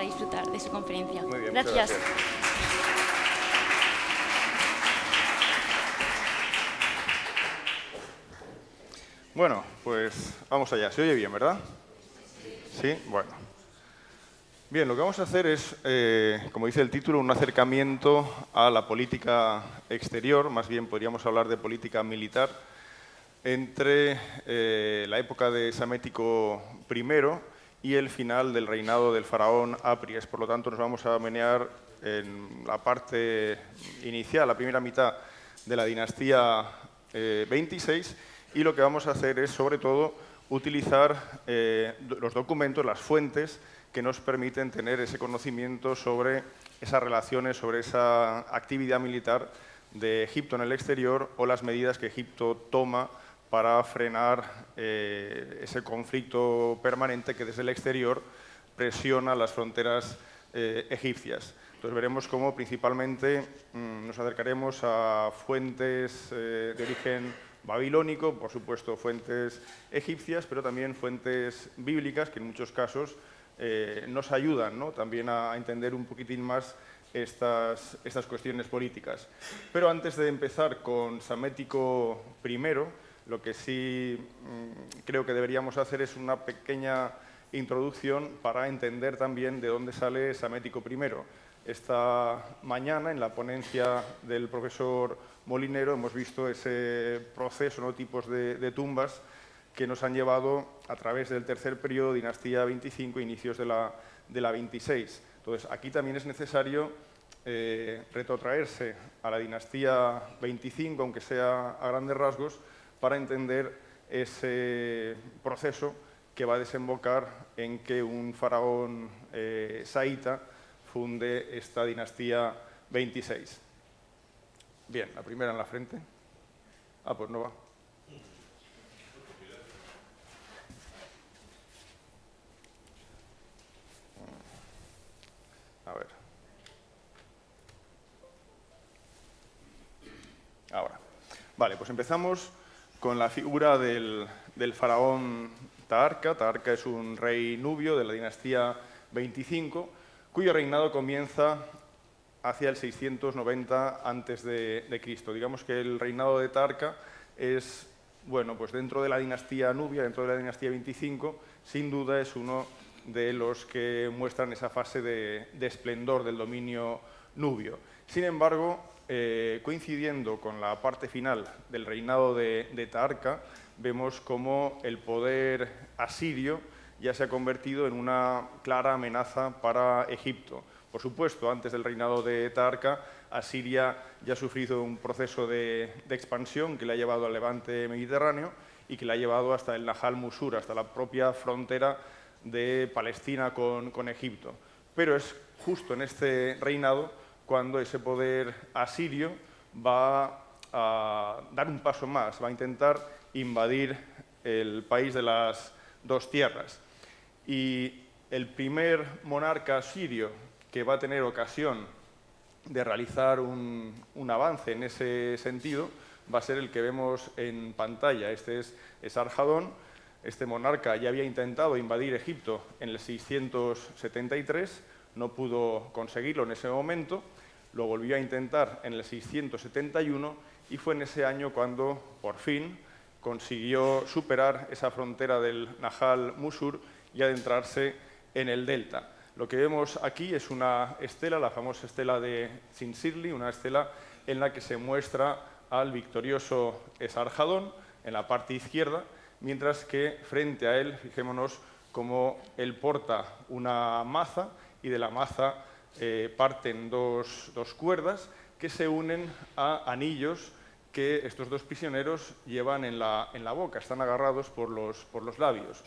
disfrutar de su conferencia. Muy bien, Gracias. muchas gracias. Bueno, pues vamos allá. ¿Se oye bien, verdad? Sí, bueno. Bien, lo que vamos a hacer es, como dice el título, un acercamiento a la política exterior, más bien podríamos hablar de política militar, entre la época de Psamético I y el final del reinado del faraón Apries. Por lo tanto, nos vamos a menear en la parte inicial, la primera mitad de la dinastía 26, y lo que vamos a hacer es, sobre todo, utilizar los documentos, las fuentes, que nos permiten tener ese conocimiento sobre esas relaciones, sobre esa actividad militar de Egipto en el exterior o las medidas que Egipto toma para frenar ese conflicto permanente que desde el exterior presiona las fronteras egipcias. Entonces veremos cómo principalmente nos acercaremos a fuentes de origen babilónico, por supuesto fuentes egipcias, pero también fuentes bíblicas que en muchos casos nos ayudan, ¿no?, también a entender un poquitín más estas cuestiones políticas. Pero antes de empezar con Psamético I, lo que sí creo que deberíamos hacer es una pequeña introducción para entender también de dónde sale Psamético I. Esta mañana, en la ponencia del profesor Molinero, hemos visto ese proceso, ¿no?, tipos de tumbas que nos han llevado a través del tercer periodo, dinastía 25, inicios de la 26. Entonces, aquí también es necesario retrotraerse a la dinastía 25, aunque sea a grandes rasgos, para entender ese proceso que va a desembocar en que un faraón saíta funde esta dinastía 26. Bien, la primera en la frente. Ah, pues no va. A ver. Ahora. Vale, pues empezamos con la figura del faraón Taharka. Taharka es un rey nubio de la dinastía 25, cuyo reinado comienza hacia el 690 a.C. Digamos que el reinado de Taharka es, bueno, pues dentro de la dinastía nubia, dentro de la dinastía 25, sin duda es uno de los que muestran esa fase de esplendor del dominio nubio. Sin embargo, coincidiendo con la parte final del reinado de Taharka, vemos cómo el poder asirio ya se ha convertido en una clara amenaza para Egipto. Por supuesto, antes del reinado de Taharka, Asiria ya ha sufrido un proceso de expansión que le ha llevado al levante mediterráneo y que le ha llevado hasta el Nahal Musur, hasta la propia frontera de Palestina con Egipto. Pero es justo en este reinado cuando ese poder asirio va a dar un paso más, va a intentar invadir el país de las dos tierras. Y el primer monarca asirio que va a tener ocasión de realizar un avance en ese sentido va a ser el que vemos en pantalla. Este es Esarhadón. Este monarca ya había intentado invadir Egipto en el 673, no pudo conseguirlo en ese momento, lo volvió a intentar en el 671 y fue en ese año cuando, por fin, consiguió superar esa frontera del Nahal Musur y adentrarse en el delta. Lo que vemos aquí es una estela, la famosa estela de Zincirli, una estela en la que se muestra al victorioso Esarhadón en la parte izquierda, mientras que frente a él, fijémonos cómo él porta una maza y de la maza parten dos cuerdas que se unen a anillos que estos dos prisioneros llevan en la boca, están agarrados por los labios.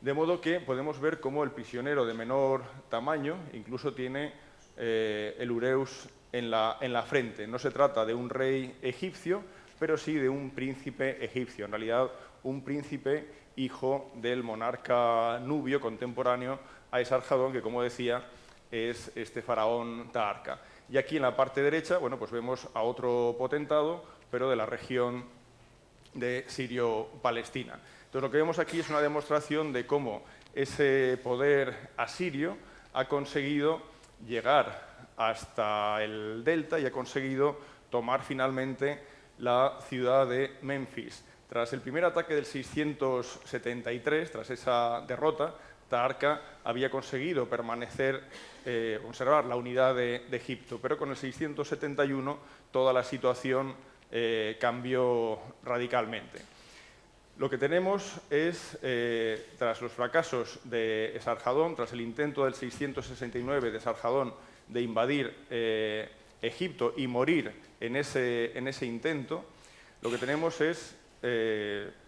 De modo que podemos ver cómo el prisionero de menor tamaño incluso tiene el ureus en la frente. No se trata de un rey egipcio, pero sí de un príncipe egipcio. En realidad, un príncipe hijo del monarca nubio contemporáneo a Esarhadón, que, como decía, es este faraón Taharka. Y aquí en la parte derecha, bueno, pues vemos a otro potentado, pero de la región de Sirio-Palestina. Entonces, lo que vemos aquí es una demostración de cómo ese poder asirio ha conseguido llegar hasta el delta y ha conseguido tomar finalmente la ciudad de Memphis. Tras el primer ataque del 673, tras esa derrota, Taharqa había conseguido conservar la unidad de Egipto, pero con el 671 toda la situación cambió radicalmente. Lo que tenemos es, tras los fracasos de Esarhadón, tras el intento del 669 de Esarhadón de invadir Egipto y morir en ese intento, lo que tenemos es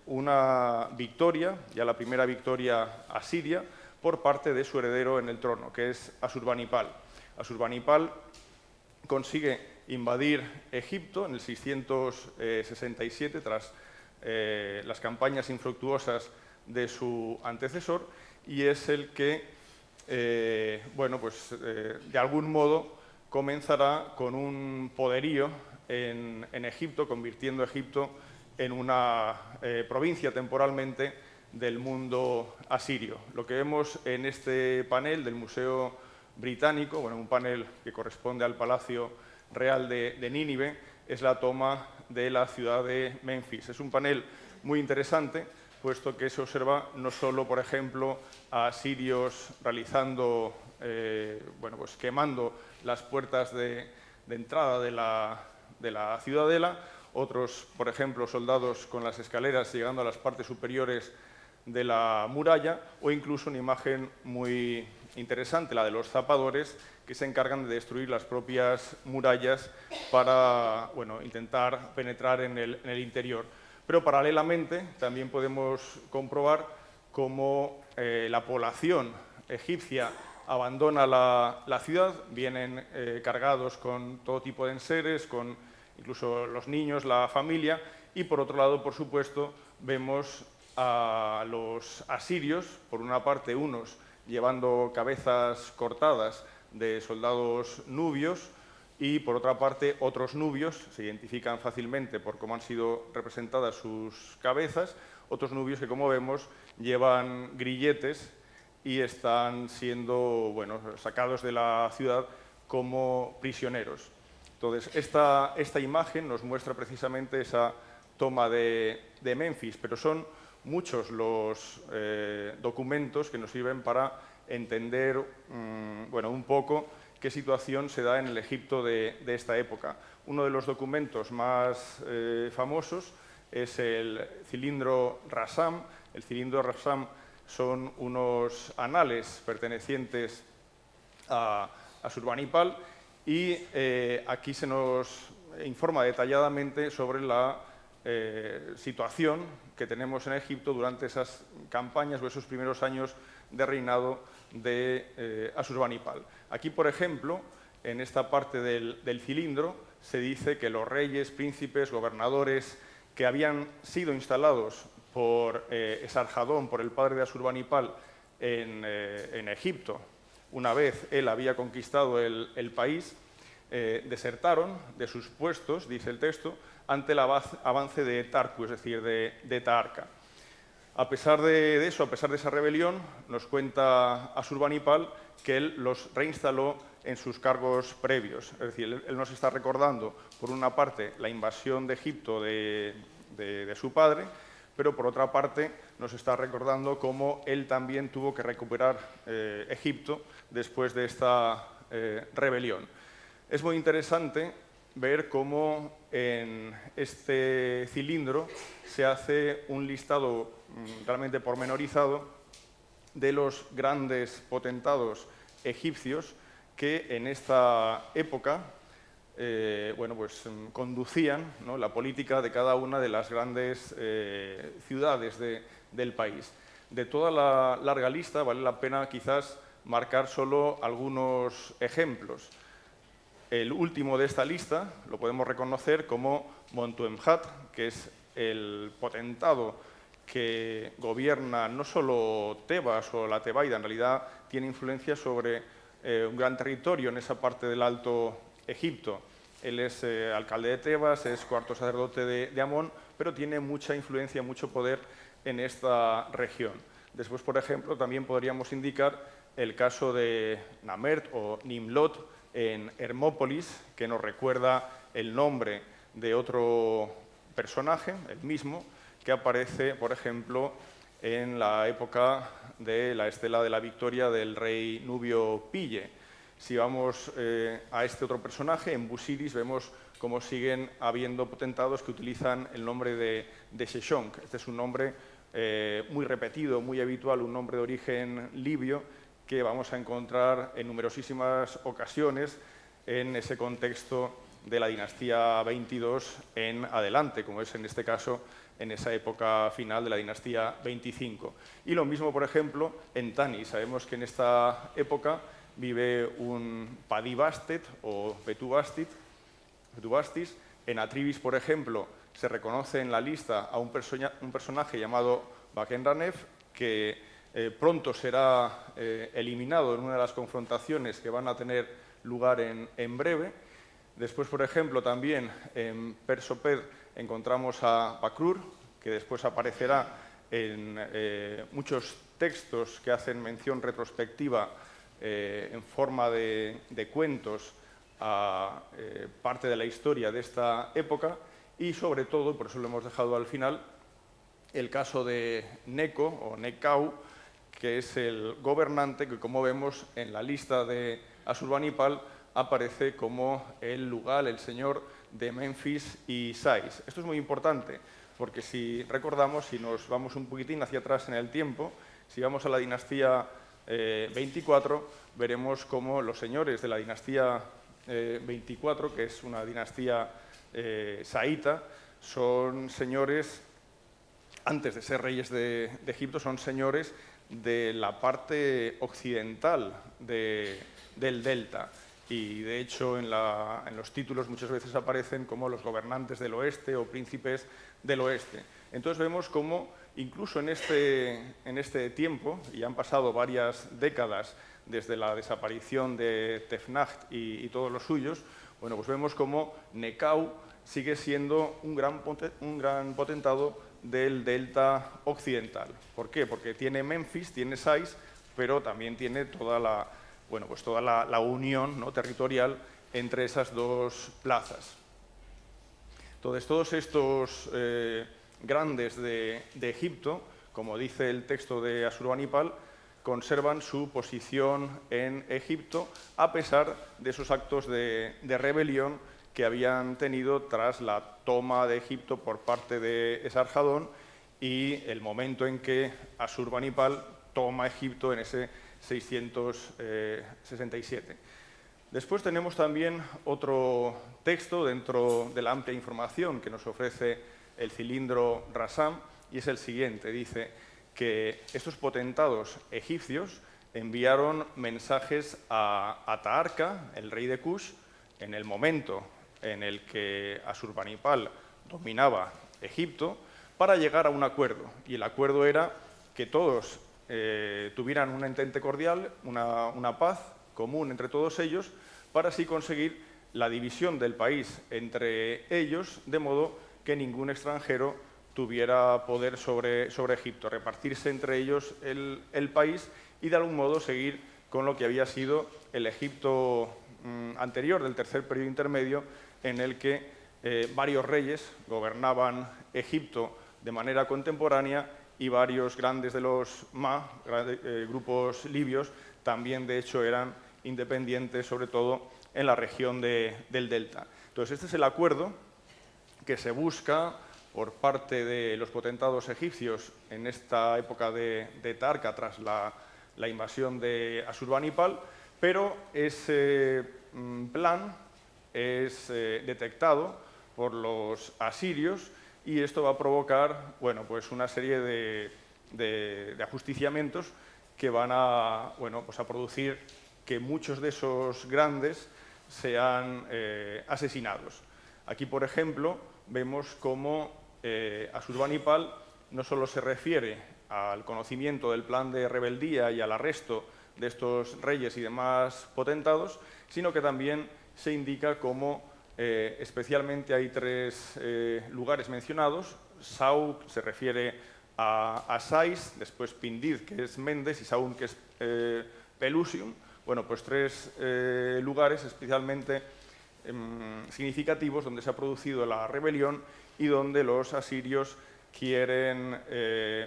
una victoria, ya la primera victoria asiria, por parte de su heredero en el trono, que es Asurbanipal. Asurbanipal consigue invadir Egipto en el 667, tras las campañas infructuosas de su antecesor, y es el que, de algún modo comenzará con un poderío en Egipto, convirtiendo Egipto en una provincia temporalmente del mundo asirio. Lo que vemos en este panel del Museo Británico, un panel que corresponde al Palacio Real de Nínive, es la toma de la ciudad de Memphis. Es un panel muy interesante, puesto que se observa no solo, por ejemplo, a asirios realizando, quemando las puertas de entrada de la ciudadela, otros, por ejemplo, soldados con las escaleras llegando a las partes superiores de la muralla, o incluso una imagen muy interesante, la de los zapadores, que se encargan de destruir las propias murallas para intentar penetrar en el interior. Pero paralelamente también podemos comprobar cómo la población egipcia abandona la ciudad, vienen cargados con todo tipo de enseres, con incluso los niños, la familia, y por otro lado, por supuesto, vemos a los asirios, por una parte unos llevando cabezas cortadas de soldados nubios y por otra parte otros nubios, se identifican fácilmente por cómo han sido representadas sus cabezas, otros nubios que, como vemos, llevan grilletes y están siendo sacados de la ciudad como prisioneros. Entonces, esta imagen nos muestra precisamente esa toma de Memphis, pero son muchos los documentos que nos sirven para entender un poco qué situación se da en el Egipto de esta época. Uno de los documentos más famosos es el cilindro Rassam. El cilindro Rassam son unos anales pertenecientes a Asurbanipal y aquí se nos informa detalladamente sobre la situación que tenemos en Egipto durante esas campañas o esos primeros años de reinado de Asurbanipal. Aquí, por ejemplo, en esta parte del cilindro se dice que los reyes, príncipes, gobernadores que habían sido instalados por Esarhadón, por el padre de Asurbanipal, en Egipto, una vez él había conquistado el país, desertaron de sus puestos, dice el texto, ante el avance de Tarku, es decir, de Taharqa. A pesar de eso, a pesar de esa rebelión, nos cuenta Asurbanipal que él los reinstaló en sus cargos previos. Es decir, él nos está recordando, por una parte, la invasión de Egipto de su padre, pero por otra parte nos está recordando cómo él también tuvo que recuperar Egipto después de esta rebelión. Es muy interesante ver cómo en este cilindro se hace un listado realmente pormenorizado de los grandes potentados egipcios que en esta época conducían, ¿no?, la política de cada una de las grandes ciudades del país. De toda la larga lista vale la pena quizás marcar solo algunos ejemplos. El último de esta lista lo podemos reconocer como Montuemhat, que es el potentado que gobierna no solo Tebas o la Tebaida, en realidad tiene influencia sobre un gran territorio en esa parte del Alto Egipto. Él es alcalde de Tebas, es cuarto sacerdote de Amón, pero tiene mucha influencia, mucho poder en esta región. Después, por ejemplo, también podríamos indicar el caso de Namert o Nimlot en Hermópolis, que nos recuerda el nombre de otro personaje, el mismo, que aparece, por ejemplo, en la época de la Estela de la Victoria del rey Nubio Pille. Si vamos a este otro personaje, en Busiris vemos cómo siguen habiendo potentados que utilizan el nombre de Sheshonq. Este es un nombre muy repetido, muy habitual, un nombre de origen libio que vamos a encontrar en numerosísimas ocasiones en ese contexto de la dinastía 22 en adelante, como es en este caso en esa época final de la dinastía 25. Y lo mismo, por ejemplo, en Tanis. Sabemos que en esta época vive un Padibastet o Betubastis. En Atribis, por ejemplo, se reconoce en la lista a un personaje llamado Bakenranef, que pronto será eliminado en una de las confrontaciones que van a tener lugar en breve. Después, por ejemplo, también en Persoped encontramos a Bakrur, que después aparecerá en muchos textos que hacen mención retrospectiva en forma de cuentos a parte de la historia de esta época y, sobre todo, por eso lo hemos dejado al final, el caso de Neco o Nekau, que es el gobernante que, como vemos en la lista de Asurbanipal, aparece como el lugar, el señor de Memphis y Sais. Esto es muy importante porque si recordamos, si nos vamos un poquitín hacia atrás en el tiempo, si vamos a la dinastía 24, veremos cómo los señores de la dinastía 24, que es una dinastía saíta, son señores, antes de ser reyes de Egipto, son señores de la parte occidental del delta. Y, de hecho, en los títulos muchas veces aparecen como los gobernantes del oeste o príncipes del oeste. Entonces vemos cómo, incluso en este tiempo, y han pasado varias décadas desde la desaparición de Tefnacht y todos los suyos, bueno, pues vemos cómo Nekau sigue siendo un gran potentado del delta occidental. ¿Por qué? Porque tiene Memphis, tiene Sais, pero también tiene toda la unión, ¿no?, territorial entre esas dos plazas. Entonces, todos estos grandes de Egipto, como dice el texto de Asurbanipal, conservan su posición en Egipto a pesar de esos actos de rebelión que habían tenido tras la toma de Egipto por parte de Esarhadón y el momento en que Asurbanipal toma Egipto en ese 667. Después tenemos también otro texto dentro de la amplia información que nos ofrece el cilindro Rasam, y es el siguiente. Dice que estos potentados egipcios enviaron mensajes a Taharka, el rey de Kush, en el momento en el que Asurbanipal dominaba Egipto, para llegar a un acuerdo. Y el acuerdo era que todos tuvieran un entente cordial, una paz común entre todos ellos, para así conseguir la división del país entre ellos, de modo que ningún extranjero tuviera poder sobre Egipto, repartirse entre ellos el país y de algún modo seguir con lo que había sido el Egipto anterior, del tercer periodo intermedio, en el que varios reyes gobernaban Egipto de manera contemporánea y varios grandes de los grupos libios, también de hecho eran independientes, sobre todo en la región del delta. Entonces, este es el acuerdo que se busca por parte de los potentados egipcios en esta época de Taharka, tras la invasión de Asurbanipal, pero ese plan es detectado por los asirios y esto va a provocar, bueno, pues una serie de ajusticiamientos que van a producir que muchos de esos grandes sean asesinados. Aquí, por ejemplo, vemos cómo Asurbanipal no solo se refiere al conocimiento del plan de rebeldía y al arresto de estos reyes y demás potentados, sino que también se indica cómo especialmente hay tres lugares mencionados. Sauk se refiere a Sais, después Pindid, que es Mendes, y Saúl, que es Pelusium, bueno, pues 3 lugares especialmente significativos donde se ha producido la rebelión y donde los asirios quieren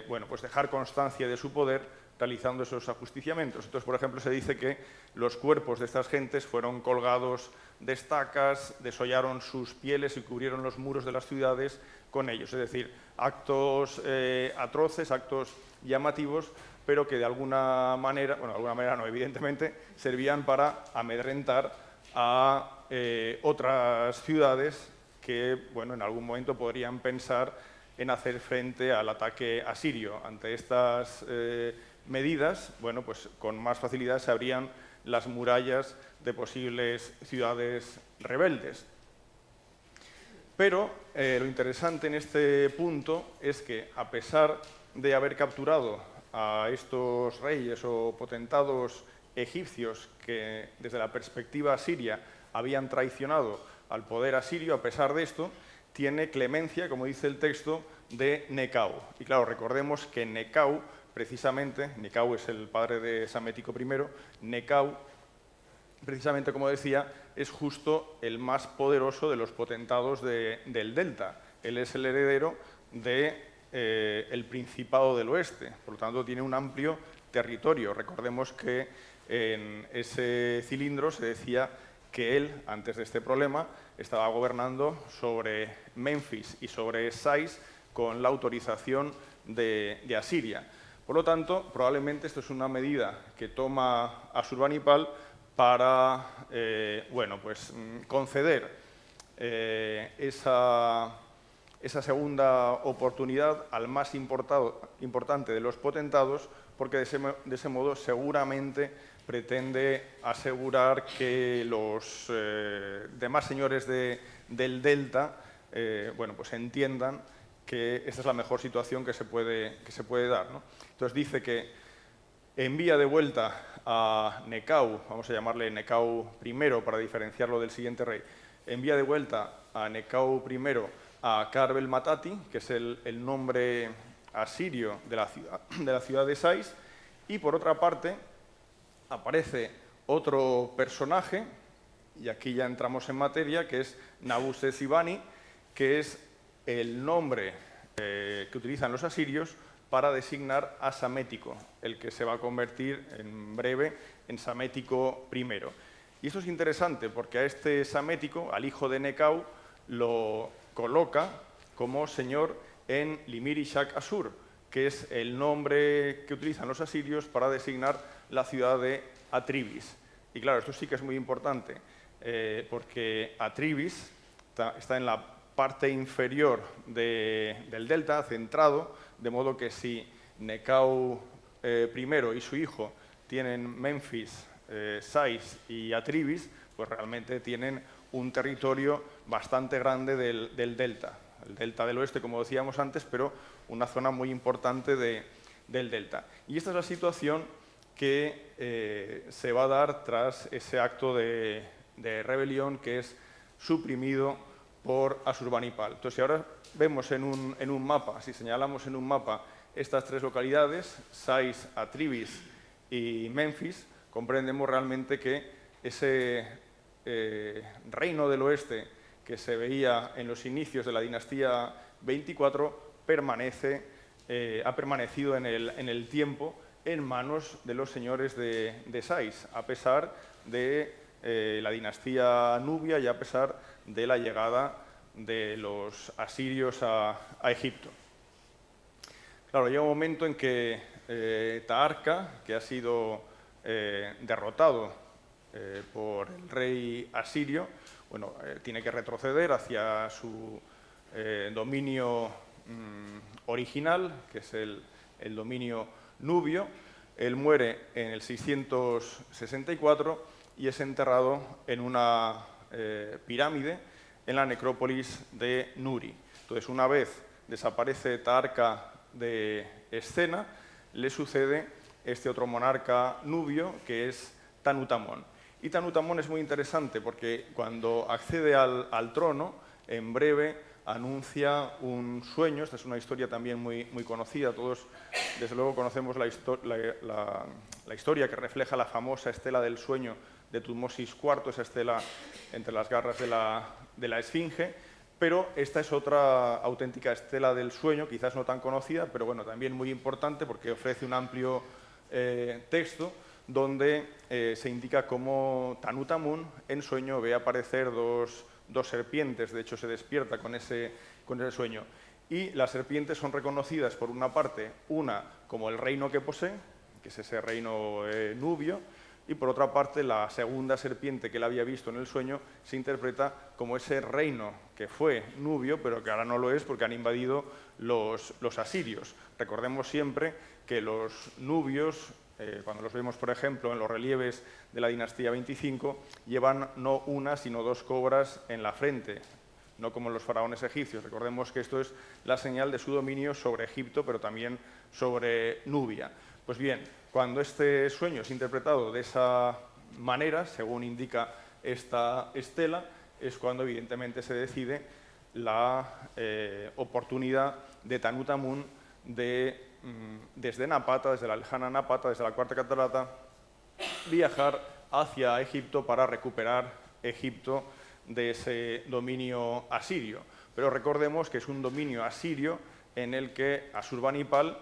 bueno, pues dejar constancia de su poder realizando esos ajusticiamientos. Entonces, por ejemplo, se dice que los cuerpos de estas gentes fueron colgados de estacas, desollaron sus pieles y cubrieron los muros de las ciudades con ellos. Es decir, actos atroces, actos llamativos, pero que de alguna manera, bueno, de alguna manera no, evidentemente, servían para amedrentar a otras ciudades que, bueno, en algún momento podrían pensar en hacer frente al ataque asirio. Ante estas medidas, bueno, pues con más facilidad se abrían las murallas de posibles ciudades rebeldes. Pero lo interesante en este punto es que, a pesar de haber capturado a estos reyes o potentados egipcios que, desde la perspectiva asiria, habían traicionado al poder asirio, a pesar de esto, tiene clemencia, como dice el texto, de Necau. Y claro, recordemos que Necau, precisamente, Necau es el padre de Psamético I, Necau, precisamente, como decía, es justo el más poderoso de los potentados del delta. Él es el heredero del Principado del Oeste, por lo tanto tiene un amplio territorio. Recordemos que en ese cilindro se decía que él, antes de este problema, estaba gobernando sobre Memphis y sobre Sais con la autorización de Asiria. Por lo tanto, probablemente esto es una medida que toma Asurbanipal para bueno, pues, conceder esa segunda oportunidad al más importante de los potentados, porque de ese modo seguramente pretende asegurar que los demás señores del delta bueno, pues entiendan que esta es la mejor situación que se puede dar, ¿no? Entonces dice que envía de vuelta a Necau, vamos a llamarle Necau I para diferenciarlo del siguiente rey, envía de vuelta a Necau I a Karbel Matati, que es el nombre asirio de la ciudad de Sais, y por otra parte aparece otro personaje, y aquí ya entramos en materia, que es Nabusezibani, que es el nombre que utilizan los asirios para designar a Psamético, el que se va a convertir en breve en Psamético I. Y esto es interesante porque a este Psamético, al hijo de Necau, lo coloca como señor en Limiri Shak Asur, que es el nombre que utilizan los asirios para designar la ciudad de Atribis. Y claro, esto sí que es muy importante, porque Atribis está en la parte inferior del delta, centrado, de modo que si Necau I y su hijo tienen Memphis, Sais y Atribis, pues realmente tienen un territorio bastante grande del delta. El delta del oeste, como decíamos antes, pero una zona muy importante del delta. Y esta es la situación que se va a dar tras ese acto de rebelión que es suprimido por Asurbanipal. Entonces, si ahora vemos en un mapa, si señalamos en un mapa estas 3 localidades, Sais, Atribis y Memphis, comprendemos realmente que ese reino del oeste que se veía en los inicios de la dinastía 24 ha permanecido en el tiempo en manos de los señores de Sais, a pesar de la dinastía nubia y a pesar de la llegada de los asirios a Egipto. Claro, llega un momento en que Taharka, que ha sido derrotado por el rey asirio, bueno, tiene que retroceder hacia su dominio original, que es el dominio nubio. Él muere en el 664 y es enterrado en una pirámide en la necrópolis de Nuri. Entonces, una vez desaparece Taharka de escena, le sucede este otro monarca nubio, que es Tanutamón. Y Tanutamón es muy interesante porque cuando accede al trono, en breve anuncia un sueño. Esta es una historia también muy conocida. Todos, desde luego, conocemos la historia que refleja la famosa estela del sueño de Tutmosis IV, esa estela entre las garras de la Esfinge, pero esta es otra auténtica estela del sueño, quizás no tan conocida, pero bueno, también muy importante porque ofrece un amplio texto donde se indica cómo Tanut Amun en sueño ve aparecer dos serpientes. De hecho se despierta con ese sueño. Y las serpientes son reconocidas por una parte, una como el reino que posee, que es ese reino nubio, y por otra parte la segunda serpiente que él había visto en el sueño se interpreta como ese reino que fue nubio, pero que ahora no lo es porque han invadido los asirios. Recordemos siempre que los nubios, cuando los vemos, por ejemplo, en los relieves de la dinastía 25, llevan no una, sino dos cobras en la frente, no como los faraones egipcios. Recordemos que esto es la señal de su dominio sobre Egipto, pero también sobre Nubia. Pues bien, cuando este sueño es interpretado de esa manera, según indica esta estela, es cuando evidentemente se decide la oportunidad de Tanut Amun de, desde Napata, desde la lejana Napata, desde la Cuarta Catarata, viajar hacia Egipto para recuperar Egipto de ese dominio asirio. Pero recordemos que es un dominio asirio en el que Asurbanipal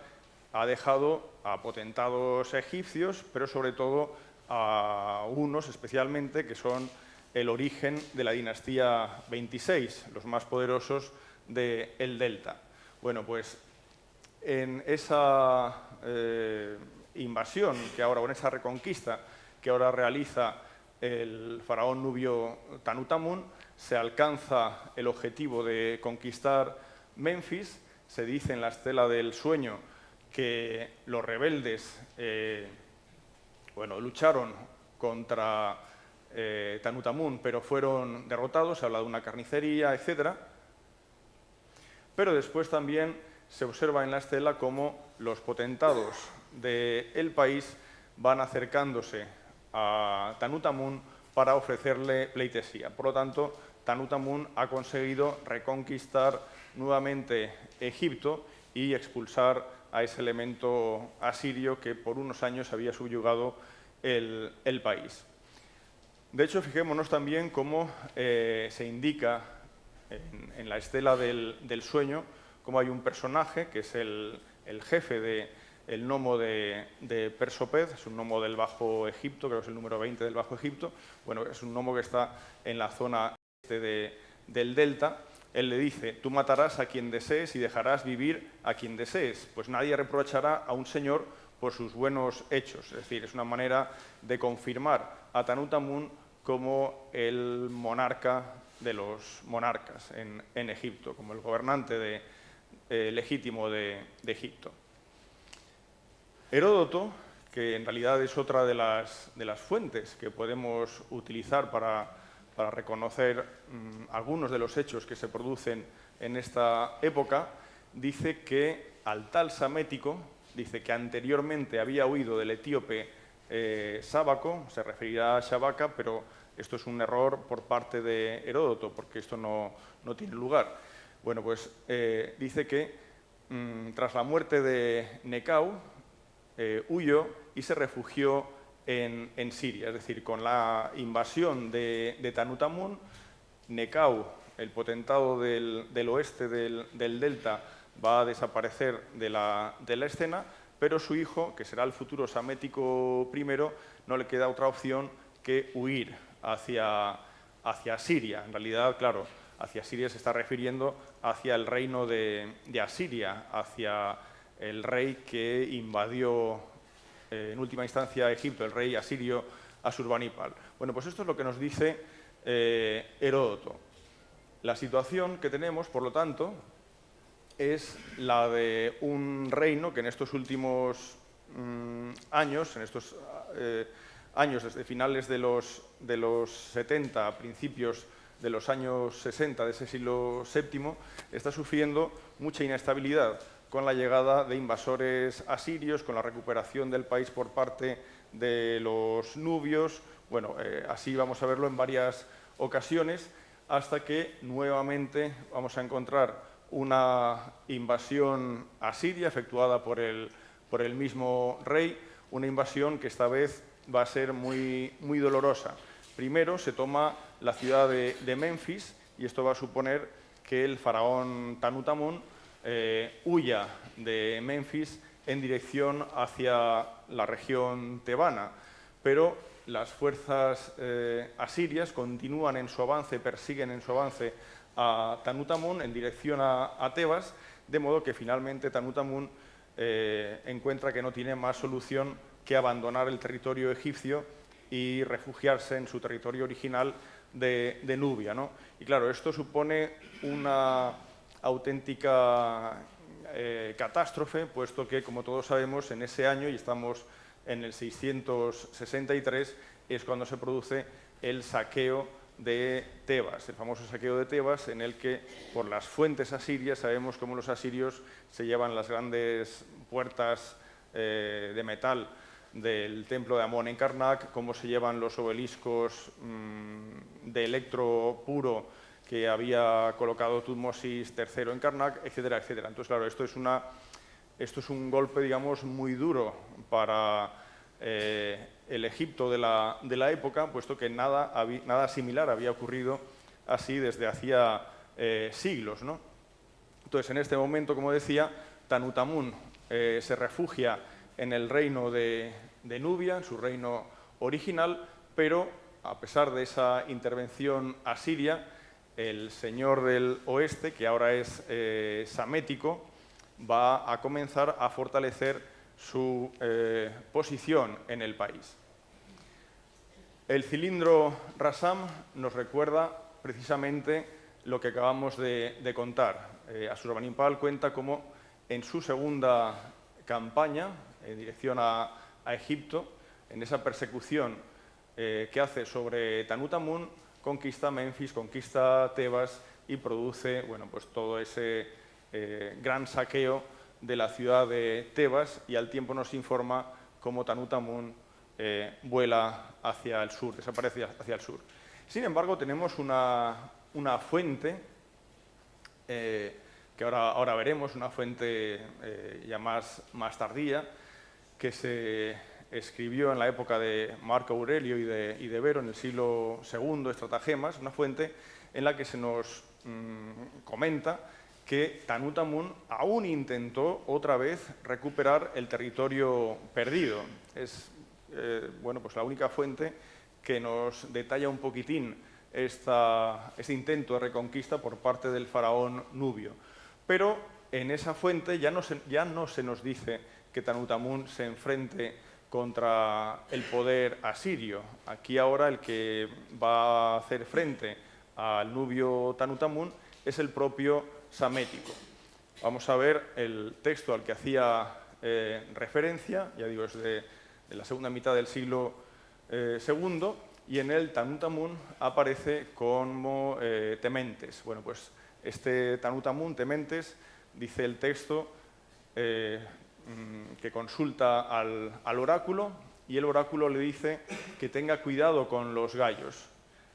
ha dejado a potentados egipcios, pero sobre todo a unos especialmente que son el origen de la dinastía 26, los más poderosos del Delta. Bueno, pues en esa invasión que ahora, o en esa reconquista que ahora realiza el faraón nubio Tanut Amun, se alcanza el objetivo de conquistar Menfis. Se dice en la estela del sueño que los rebeldes lucharon contra Tanut Amun, pero fueron derrotados. Se habla de una carnicería, etc. Pero después también se observa en la estela cómo los potentados del país van acercándose a Tanut Amun para ofrecerle pleitesía. Por lo tanto, Tanut Amun ha conseguido reconquistar nuevamente Egipto y expulsar a ese elemento asirio que por unos años había subyugado el país. De hecho, fijémonos también cómo se indica en la estela del sueño, cómo hay un personaje que es el jefe del nomo de Persóped, es un nomo del Bajo Egipto, creo que es el número 20 del Bajo Egipto. Bueno, es un nomo que está en la zona este del delta. Él le dice: tú matarás a quien desees y dejarás vivir a quien desees, pues nadie reprochará a un señor por sus buenos hechos. Es decir, es una manera de confirmar a Tanut Amun como el monarca de los monarcas en Egipto, como el gobernante legítimo de Egipto. Heródoto, que en realidad es otra de las fuentes que podemos utilizar para reconocer algunos de los hechos que se producen en esta época, dice que al tal Samético, dice que anteriormente había huido del etíope Sábaco, se referirá a Shabaka, pero esto es un error por parte de Heródoto, porque esto no tiene lugar. Bueno, pues dice que tras la muerte de Necau, huyó y se refugió en Siria. Es decir, con la invasión de Tanut Amun, Necau, el potentado del oeste del delta, va a desaparecer de la escena, pero su hijo, que será el futuro Samético I, no le queda otra opción que huir hacia Siria. En realidad, claro, hacia Siria se está refiriendo hacia el reino de Asiria, hacia el rey que invadió en última instancia Egipto, el rey asirio Asurbanipal. Bueno, pues esto es lo que nos dice Heródoto. La situación que tenemos, por lo tanto, es la de un reino que en estos últimos años, desde finales de los 70 a principios de los años 60 de ese siglo VII, está sufriendo mucha inestabilidad con la llegada de invasores asirios, con la recuperación del país por parte de los nubios. Bueno, así vamos a verlo en varias ocasiones. hasta que nuevamente vamos a encontrar una invasión asiria efectuada por el mismo rey, una invasión que esta vez va a ser muy dolorosa. Primero se toma la ciudad de Menfis y esto va a suponer que el faraón Tanutamun huya de Menfis en dirección hacia la región tebana, pero las fuerzas asirias continúan en su avance, persiguen en su avance a Tanutamun en dirección a Tebas, de modo que finalmente Tanutamun encuentra que no tiene más solución que abandonar el territorio egipcio y refugiarse en su territorio original de Nubia, ¿no? Y claro, esto supone una auténtica catástrofe, puesto que, como todos sabemos, en ese año, y estamos en el 663, es cuando se produce el saqueo de Tebas, el famoso saqueo de Tebas, en el que, por las fuentes asirias, sabemos cómo los asirios se llevan las grandes puertas de metal del templo de Amón en Karnak, cómo se llevan los obeliscos de electro puro que había colocado Tutmosis III en Karnak, etcétera, etcétera. Entonces, claro, esto es un golpe, digamos, muy duro para el Egipto de la época, puesto que nada similar había ocurrido así desde hacía siglos, ¿no? Entonces, en este momento, como decía, Tanutamun se refugia en el reino de Nubia, en su reino original, pero a pesar de esa intervención asiria, el señor del oeste, que ahora es Samético, va a comenzar a fortalecer su posición en el país. El cilindro Rassam nos recuerda precisamente lo que acabamos de contar. Asurbanipal cuenta cómo en su segunda campaña, en dirección a Egipto, en esa persecución que hace sobre Tanutamun, conquista Menfis, conquista Tebas y produce, bueno, pues todo ese gran saqueo de la ciudad de Tebas, y al tiempo nos informa cómo Tanutamun vuela hacia el sur, desaparece hacia el sur. Sin embargo, tenemos una fuente que ahora veremos, una fuente ya más tardía, que se escribió en la época de Marco Aurelio y de Vero, en el siglo II, Estratagemas, una fuente en la que se nos comenta que Tanutamun aún intentó otra vez recuperar el territorio perdido. Es bueno, pues la única fuente que nos detalla un poquitín este intento de reconquista por parte del faraón nubio. Pero en esa fuente ya no se nos dice que Tanutamun se enfrente contra el poder asirio. Aquí ahora el que va a hacer frente al nubio Tanutamun es el propio Samético. Vamos a ver el texto al que hacía referencia, ya digo, es de la segunda mitad del siglo II, y en él Tanutamun aparece como Tementes. Bueno, pues este Tanutamun, Tementes, dice el texto que consulta al oráculo, y el oráculo le dice que tenga cuidado con los gallos.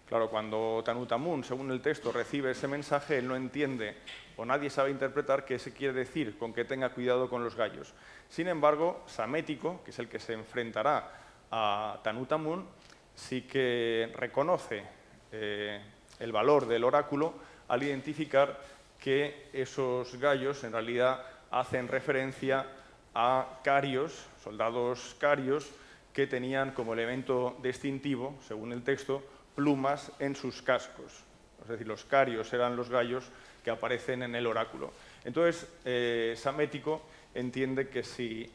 Claro, cuando Tanutamun, según el texto, recibe ese mensaje, él no entiende o nadie sabe interpretar qué se quiere decir con que tenga cuidado con los gallos. Sin embargo, Samético, que es el que se enfrentará a Tanutamun, sí que reconoce el valor del oráculo al identificar que esos gallos en realidad hacen referencia a carios, soldados carios, que tenían como elemento distintivo, según el texto, plumas en sus cascos. Es decir, los carios eran los gallos que aparecen en el oráculo. Entonces, Samético entiende que si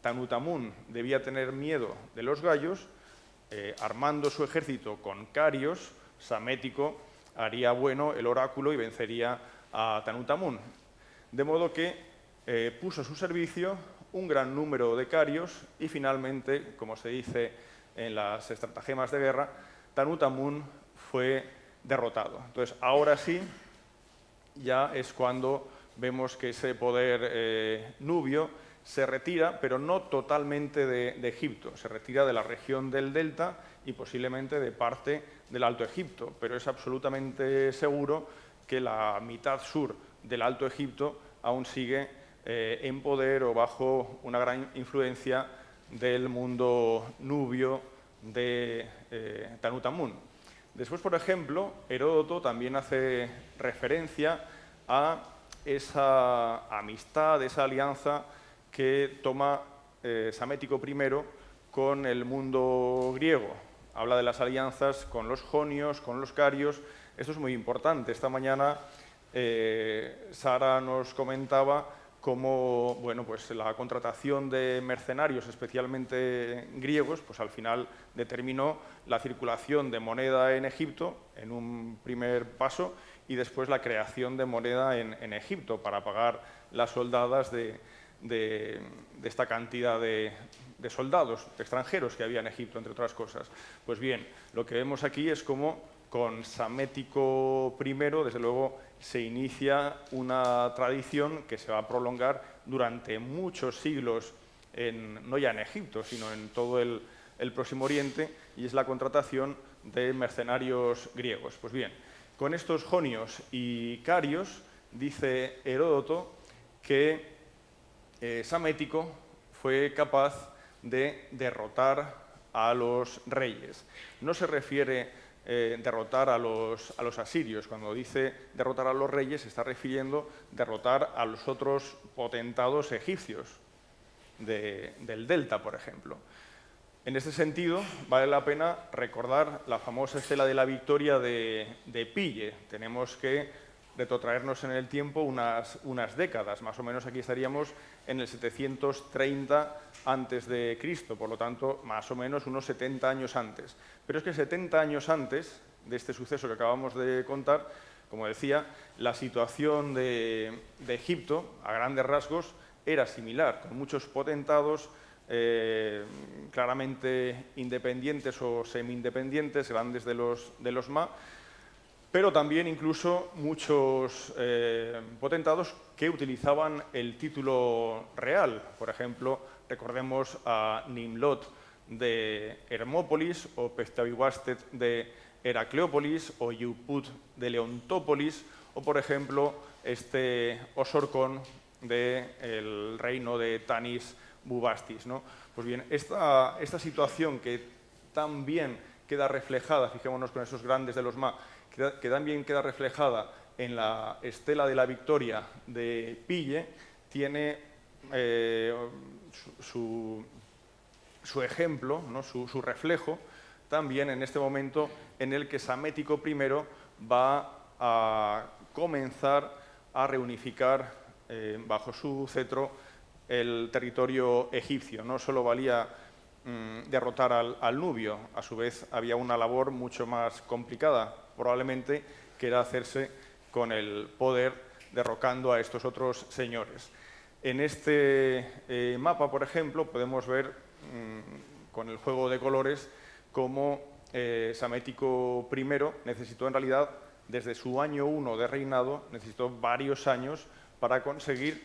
Tanutamun debía tener miedo de los gallos, armando su ejército con carios, Samético haría bueno el oráculo y vencería a Tanutamun. De modo que puso a su servicio un gran número de carios y finalmente, como se dice en las estratagemas de guerra, Tanutamun fue derrotado. Entonces, ahora sí, ya es cuando vemos que ese poder nubio se retira, pero no totalmente de Egipto, se retira de la región del delta y posiblemente de parte del Alto Egipto, pero es absolutamente seguro que la mitad sur del Alto Egipto aún sigue en poder o bajo una gran influencia del mundo nubio de Tanutamun. Después, por ejemplo, Heródoto también hace referencia a esa amistad, esa alianza que toma Psamético I con el mundo griego. Habla de las alianzas con los jonios, con los carios. Esto es muy importante. Esta mañana Sara nos comentaba cómo pues la contratación de mercenarios, especialmente griegos, pues al final determinó la circulación de moneda en Egipto en un primer paso y después la creación de moneda en Egipto para pagar las soldadas de esta cantidad de soldados extranjeros que había en Egipto, entre otras cosas. Pues bien, lo que vemos aquí es cómo con Psamético I, desde luego, se inicia una tradición que se va a prolongar durante muchos siglos, no ya en Egipto, sino en todo el Próximo Oriente, y es la contratación de mercenarios griegos. Pues bien, con estos jonios y carios, dice Heródoto que Psamético fue capaz de derrotar a los reyes. No se refiere derrotar a los asirios. Cuando dice derrotar a los reyes, se está refiriendo derrotar a los otros potentados egipcios del delta, por ejemplo. En este sentido, vale la pena recordar la famosa estela de la victoria de Pille. Tenemos que retrotraernos en el tiempo unas décadas. Más o menos aquí estaríamos en el 730 a.C., por lo tanto, más o menos unos 70 años antes. Pero es que 70 años antes de este suceso que acabamos de contar, como decía, la situación de Egipto, a grandes rasgos, era similar, con muchos potentados claramente independientes o semi-independientes, grandes de los Ma, pero también incluso muchos potentados que utilizaban el título real. Por ejemplo, recordemos a Nimlot de Hermópolis, o Peztavihuastet de Heracleópolis, o Yuput de Leontópolis, o, por ejemplo, Osorcón del reino de Tanis Bubastis, ¿no? Pues bien, esta situación que tan bien queda reflejada, fijémonos con esos grandes de los Ma, que también queda reflejada en la estela de la victoria de Pille, tiene su ejemplo, ¿no? su reflejo, también en este momento en el que Psamético I va a comenzar a reunificar bajo su cetro el territorio egipcio. No solo valía derrotar al nubio, a su vez había una labor mucho más complicada, probablemente, que era hacerse con el poder derrocando a estos otros señores. En este mapa, por ejemplo, podemos ver con el juego de colores cómo Psamético I necesitó, en realidad, desde su año 1 de reinado, necesitó varios años para conseguir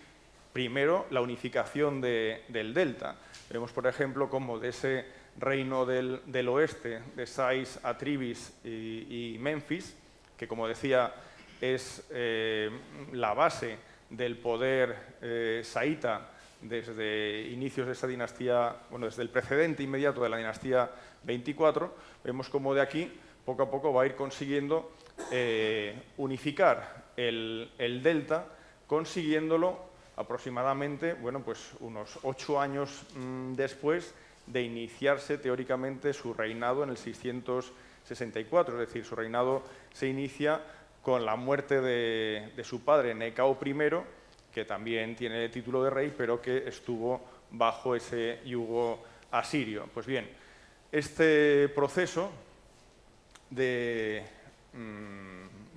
primero la unificación del delta. Vemos, por ejemplo, cómo de ese reino del oeste, de Sais, Atribis y Menfis, que, como decía, es la base del poder saíta desde inicios de esta dinastía, bueno, desde el precedente inmediato de la dinastía 24, vemos cómo de aquí, poco a poco, va a ir consiguiendo unificar el delta, consiguiéndolo aproximadamente, bueno, pues unos 8 años después de iniciarse teóricamente su reinado en el 664, es decir, su reinado se inicia con la muerte de su padre, Necao I, que también tiene el título de rey, pero que estuvo bajo ese yugo asirio. Pues bien, este proceso de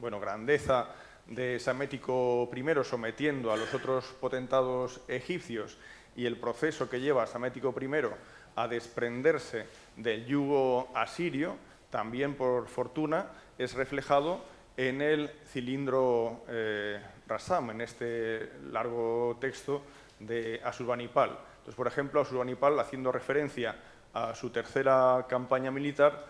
grandeza de Psamético I sometiendo a los otros potentados egipcios y el proceso que lleva a Psamético I a desprenderse del yugo asirio, también por fortuna es reflejado en el cilindro Rassam, en este largo texto de Asurbanipal. Entonces, por ejemplo, Asurbanipal, haciendo referencia a su tercera campaña militar,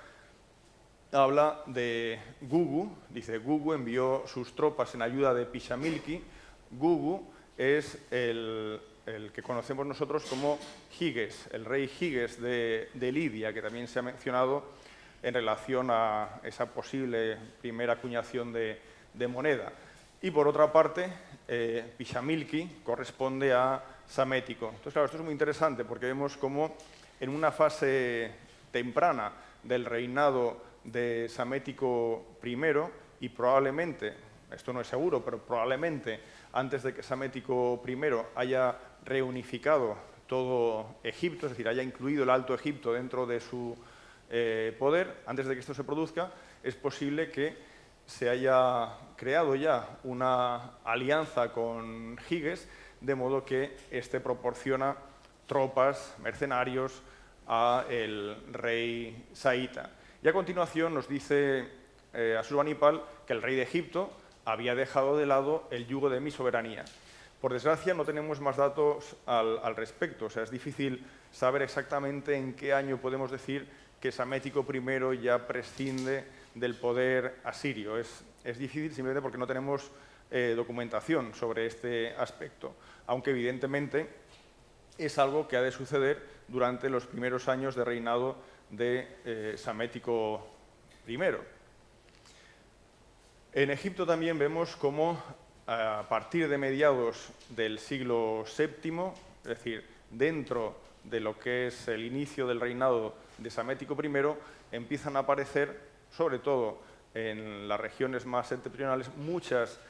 habla de Gugu. Dice, Gugu envió sus tropas en ayuda de Pishamilki. Gugu es el que conocemos nosotros como Giges, el rey Giges de Lidia, que también se ha mencionado en relación a esa posible primera acuñación de moneda. Y por otra parte, Pishamilki corresponde a Samético. Entonces, claro, esto es muy interesante porque vemos cómo en una fase temprana del reinado de Samético I, y probablemente, esto no es seguro, pero probablemente antes de que Samético I haya reunificado todo Egipto, es decir, haya incluido el Alto Egipto dentro de su poder, antes de que esto se produzca, es posible que se haya creado ya una alianza con Giges, de modo que éste proporciona tropas, mercenarios, a el rey Saíta. Y a continuación nos dice Asurbanipal que el rey de Egipto había dejado de lado el yugo de mi soberanía. Por desgracia, no tenemos más datos al respecto. O sea, es difícil saber exactamente en qué año podemos decir que Samético I ya prescinde del poder asirio. Es difícil simplemente porque no tenemos documentación sobre este aspecto, aunque evidentemente es algo que ha de suceder durante los primeros años de reinado de Samético I. En Egipto también vemos cómo a partir de mediados del siglo VII, es decir, dentro de lo que es el inicio del reinado de Samético I, empiezan a aparecer, sobre todo en las regiones más septentrionales, muchas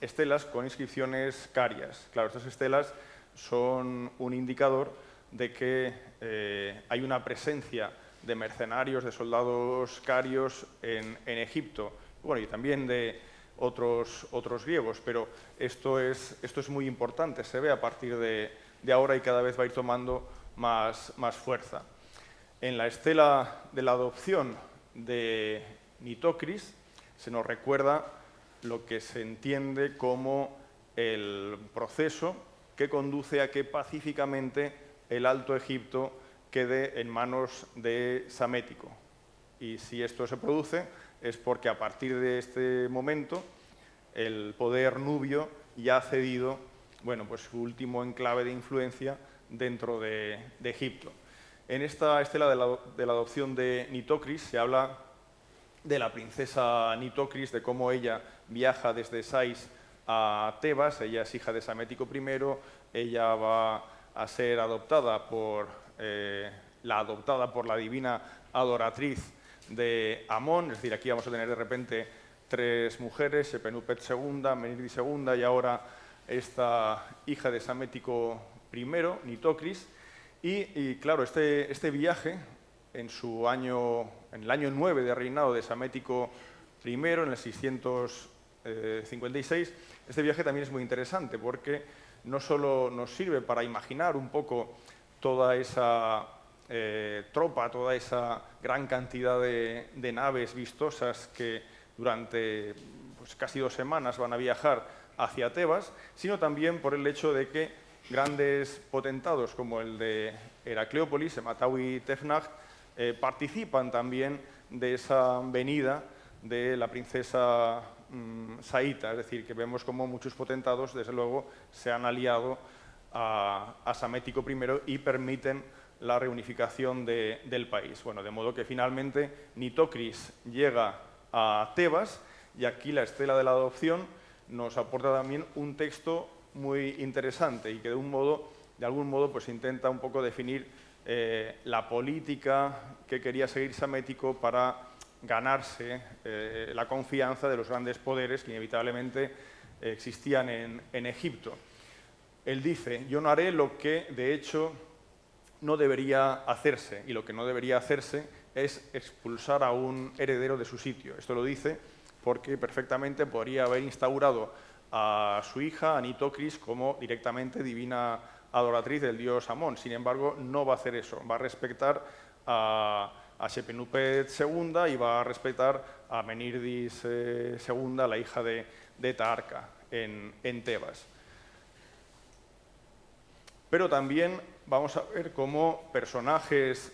estelas con inscripciones carias. Claro, estas estelas son un indicador de que hay una presencia de mercenarios, de soldados carios en Egipto, bueno, y también de otros griegos, pero esto es muy importante, se ve a partir de ahora y cada vez va a ir tomando más fuerza. En la estela de la adopción de Nitocris se nos recuerda lo que se entiende como el proceso que conduce a que pacíficamente el Alto Egipto quede en manos de Samético. Y si esto se produce es porque a partir de este momento el poder nubio ya ha cedido, bueno, pues su último enclave de influencia dentro de Egipto. En esta estela de la adopción de Nitocris se habla de la princesa Nitocris, de cómo ella viaja desde Sais a Tebas. Ella es hija de Samético I, ella va a ser adoptada por la divina adoratriz de Amón, es decir, aquí vamos a tener de repente tres mujeres, Sepenupet II, Menirdis II y ahora esta hija de Samético I, Nitocris. Y claro, este viaje en el año 9 de reinado de Samético I, en el 656, este viaje también es muy interesante porque no solo nos sirve para imaginar un poco toda esa tropa, toda esa gran cantidad de naves vistosas que durante pues, casi 2 semanas van a viajar hacia Tebas, sino también por el hecho de que grandes potentados como el de Heracleópolis, Emataui Tefnag, participan también de esa venida de la princesa Saíta, es decir, que vemos como muchos potentados, desde luego, se han aliado a Samético I y permiten la reunificación del país. Bueno, de modo que finalmente Nitocris llega a Tebas y aquí la estela de la adopción nos aporta también un texto muy interesante y que de algún modo pues intenta un poco definir la política que quería seguir Samético para ganarse la confianza de los grandes poderes que inevitablemente existían en Egipto. Él dice, yo no haré lo que de hecho no debería hacerse, y lo que no debería hacerse es expulsar a un heredero de su sitio. Esto lo dice porque perfectamente podría haber instaurado a su hija, a Nitocris, como directamente divina adoratriz del dios Amón. Sin embargo, no va a hacer eso. Va a respetar a Sepenupet II y va a respetar a Menirdis II, la hija de Taharka, en Tebas. Pero también vamos a ver cómo personajes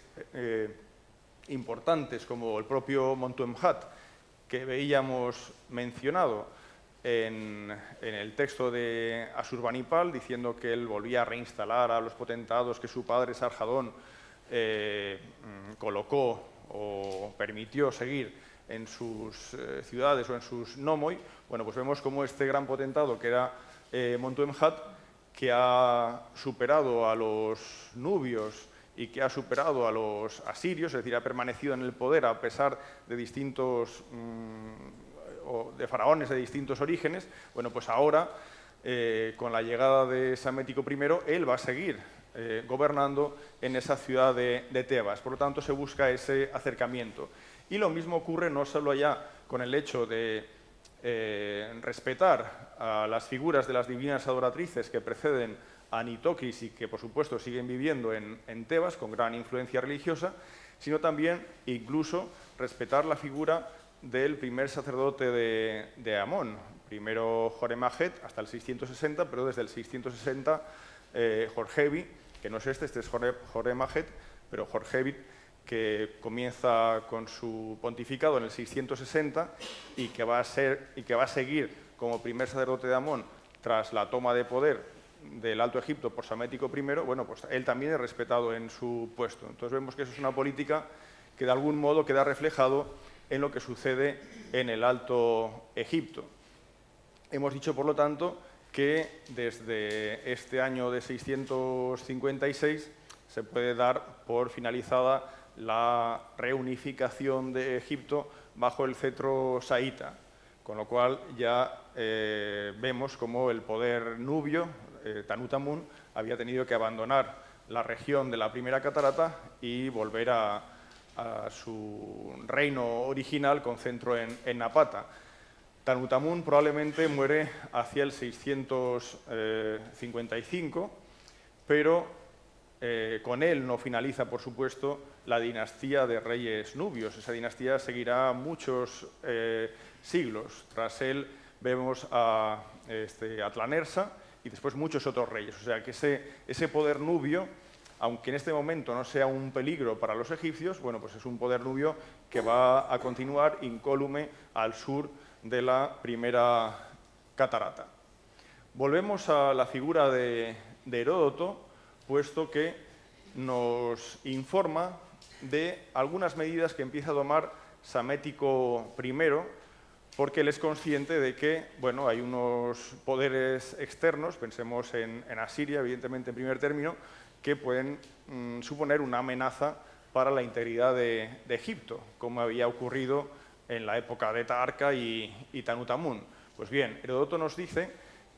importantes, como el propio Montuemhat, que veíamos mencionado en el texto de Asurbanipal, diciendo que él volvía a reinstalar a los potentados que su padre Sarjadón colocó o permitió seguir en sus ciudades o en sus nomoi. Bueno, pues vemos cómo este gran potentado, que era Montuemhat, que ha superado a los nubios y que ha superado a los asirios, es decir, ha permanecido en el poder a pesar de distintos de faraones de distintos orígenes. Bueno, pues ahora, con la llegada de Psamético I, él va a seguir gobernando en esa ciudad de Tebas. Por lo tanto, se busca ese acercamiento. Y lo mismo ocurre no solo allá con el hecho de respetar a las figuras de las divinas adoratrices que preceden a Nitocris y que, por supuesto, siguen viviendo en Tebas con gran influencia religiosa, sino también incluso respetar la figura del primer sacerdote de Amón, primero Joremajet hasta el 660, pero desde el 660 Jorgevi, que no es este es Joremajet, pero Jorgevi, que comienza con su pontificado en el 660 y que va a seguir como primer sacerdote de Amón tras la toma de poder del Alto Egipto por Psamético I. Bueno, pues él también es respetado en su puesto. Entonces vemos que eso es una política que de algún modo queda reflejado en lo que sucede en el Alto Egipto. Hemos dicho, por lo tanto, que desde este año de 656 se puede dar por finalizada la reunificación de Egipto bajo el cetro saíta, con lo cual ya vemos cómo el poder nubio, Tanutamun, había tenido que abandonar la región de la primera catarata y volver a su reino original con centro en Napata. Tanutamun probablemente muere hacia el 655, pero con él no finaliza, por supuesto, la dinastía de reyes nubios. Esa dinastía seguirá muchos siglos. Tras él vemos a Atlanersa y después muchos otros reyes. O sea que ese poder nubio, aunque en este momento no sea un peligro para los egipcios, bueno, pues es un poder nubio que va a continuar incólume al sur de la primera catarata. Volvemos a la figura de Heródoto, puesto que nos informa de algunas medidas que empieza a tomar Psamético I, porque él es consciente de que, bueno, hay unos poderes externos, pensemos en Asiria, evidentemente en primer término, que pueden suponer una amenaza para la integridad de Egipto, como había ocurrido en la época de Taharqa y Tanutamun. Pues bien, Heródoto nos dice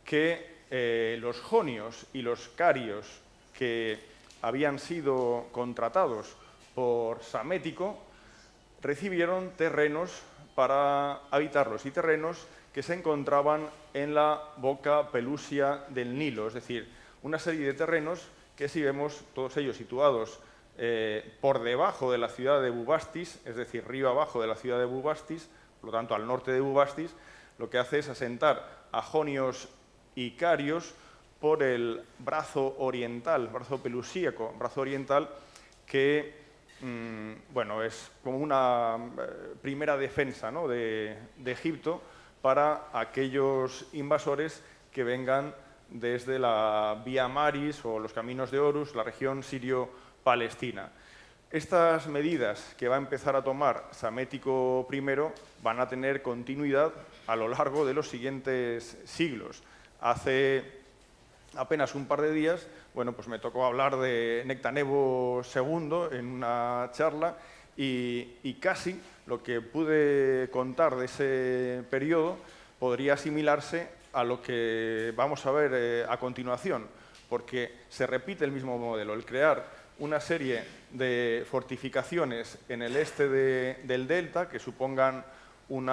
que los jonios y los carios que habían sido contratados por Psamético recibieron terrenos para habitarlos y terrenos que se encontraban en la boca pelusia del Nilo, es decir, una serie de terrenos que, si vemos todos ellos situados por debajo de la ciudad de Bubastis, es decir, río abajo de la ciudad de Bubastis, por lo tanto al norte de Bubastis, lo que hace es asentar a jonios y carios por el brazo oriental, brazo pelusíaco, brazo oriental, que bueno, es como una primera defensa, ¿no?, de Egipto para aquellos invasores que vengan desde la Vía Maris o los caminos de Horus, la región sirio-palestina. Estas medidas que va a empezar a tomar Psamético I van a tener continuidad a lo largo de los siguientes siglos. Hace apenas un par de días, bueno, pues me tocó hablar de Nectanebo II en una charla y casi lo que pude contar de ese periodo podría asimilarse a lo que vamos a ver a continuación, porque se repite el mismo modelo, el crear una serie de fortificaciones en el este del delta que supongan un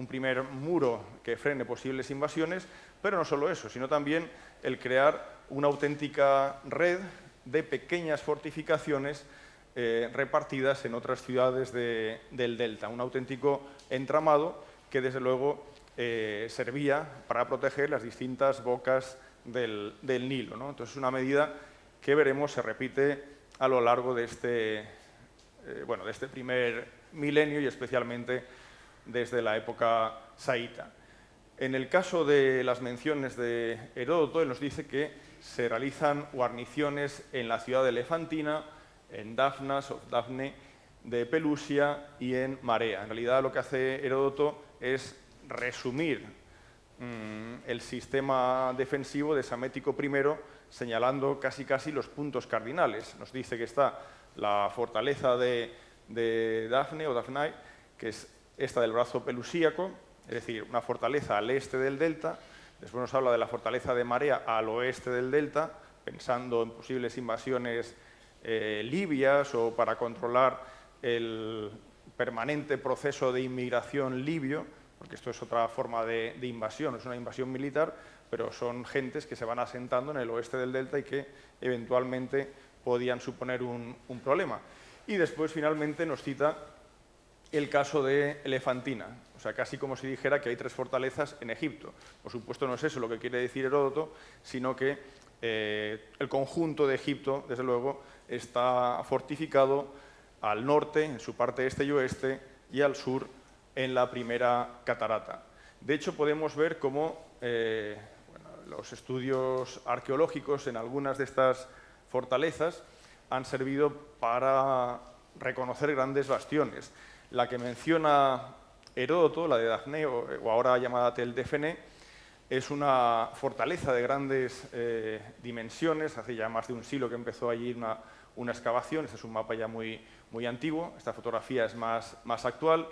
primer muro que frene posibles invasiones, pero no solo eso, sino también el crear una auténtica red de pequeñas fortificaciones repartidas en otras ciudades del delta, un auténtico entramado que desde luego servía para proteger las distintas bocas del Nilo, ¿no? Entonces es una medida que veremos se repite a lo largo de este primer milenio y especialmente desde la época saíta. En el caso de las menciones de Heródoto, él nos dice que se realizan guarniciones en la ciudad de Elefantina, en Dafnas o Dafne, de Pelusia y en Marea. En realidad lo que hace Heródoto es resumir el sistema defensivo de Psamético I, señalando casi los puntos cardinales. Nos dice que está la fortaleza de Dafne o Dafnai, que es esta del brazo pelusíaco, es decir, una fortaleza al este del delta. Después nos habla de la fortaleza de Marea al oeste del delta, pensando en posibles invasiones libias o para controlar el permanente proceso de inmigración libio, porque esto es otra forma de invasión, es una invasión militar, pero son gentes que se van asentando en el oeste del delta y que eventualmente podían suponer un problema. Y después, finalmente, nos cita el caso de Elefantina, o sea, casi como si dijera que hay 3 fortalezas en Egipto. Por supuesto, no es eso lo que quiere decir Heródoto, sino que el conjunto de Egipto, desde luego, está fortificado al norte, en su parte este y oeste, y al sur, en la primera catarata. De hecho, podemos ver cómo los estudios arqueológicos en algunas de estas fortalezas han servido para reconocer grandes bastiones. La que menciona Heródoto, la de Dafne, o ahora llamada Tel Defene, es una fortaleza de grandes dimensiones. Hace ya más de un siglo que empezó allí una excavación. Este es un mapa ya muy antiguo. Esta fotografía es más actual.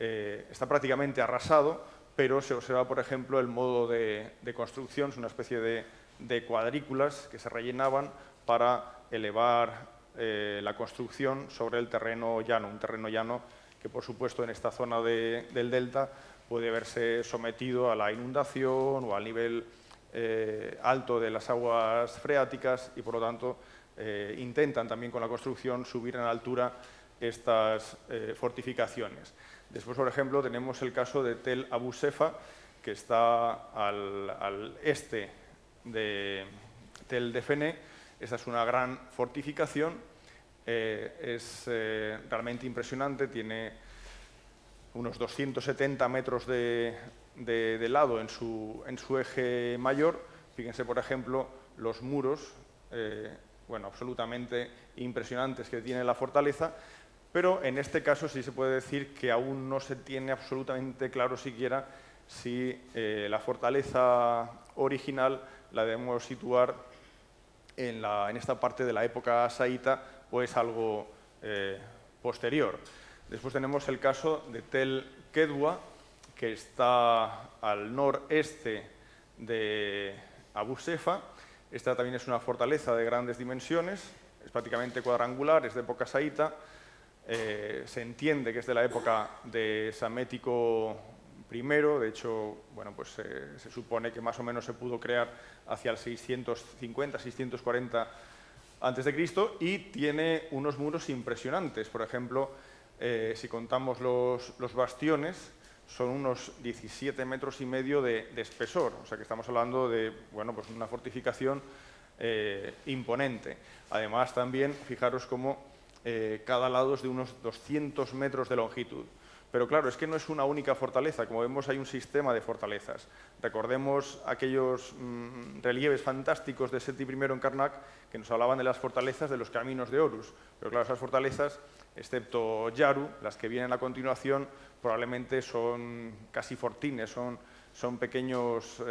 Está prácticamente arrasado, pero se observa, por ejemplo, el modo de construcción. Es una especie de cuadrículas que se rellenaban para elevar la construcción sobre el terreno llano, un terreno llano que, por supuesto, en esta zona del delta puede verse sometido a la inundación o al nivel alto de las aguas freáticas y, por lo tanto, intentan también con la construcción subir en altura estas fortificaciones. Después, por ejemplo, tenemos el caso de Tel Abu Sefa, que está al este de Tel Defene. Esta es una gran fortificación, es realmente impresionante, tiene unos 270 metros de lado en su eje mayor. Fíjense, por ejemplo, los muros, absolutamente impresionantes que tiene la fortaleza, pero en este caso sí se puede decir que aún no se tiene absolutamente claro siquiera si la fortaleza original la debemos situar en esta parte de la época saíta o es algo posterior. Después tenemos el caso de Tel Kedwa, que está al noreste de Abu Sefa. Esta también es una fortaleza de grandes dimensiones, es prácticamente cuadrangular, es de época saíta. Se entiende que es de la época de Psamético I, de hecho, se supone que más o menos se pudo crear hacia el 650, 640 a.C. y tiene unos muros impresionantes. Por ejemplo, si contamos los bastiones, son unos 17 metros y medio de espesor, o sea que estamos hablando de una fortificación imponente. Además, también, fijaros cómo cada lado es de unos 200 metros de longitud. Pero claro, es que no es una única fortaleza, como vemos hay un sistema de fortalezas. Recordemos aquellos relieves fantásticos de Seti I en Karnak que nos hablaban de las fortalezas de los caminos de Horus. Pero claro, esas fortalezas, excepto Yaru, las que vienen a continuación, probablemente son casi fortines, son pequeños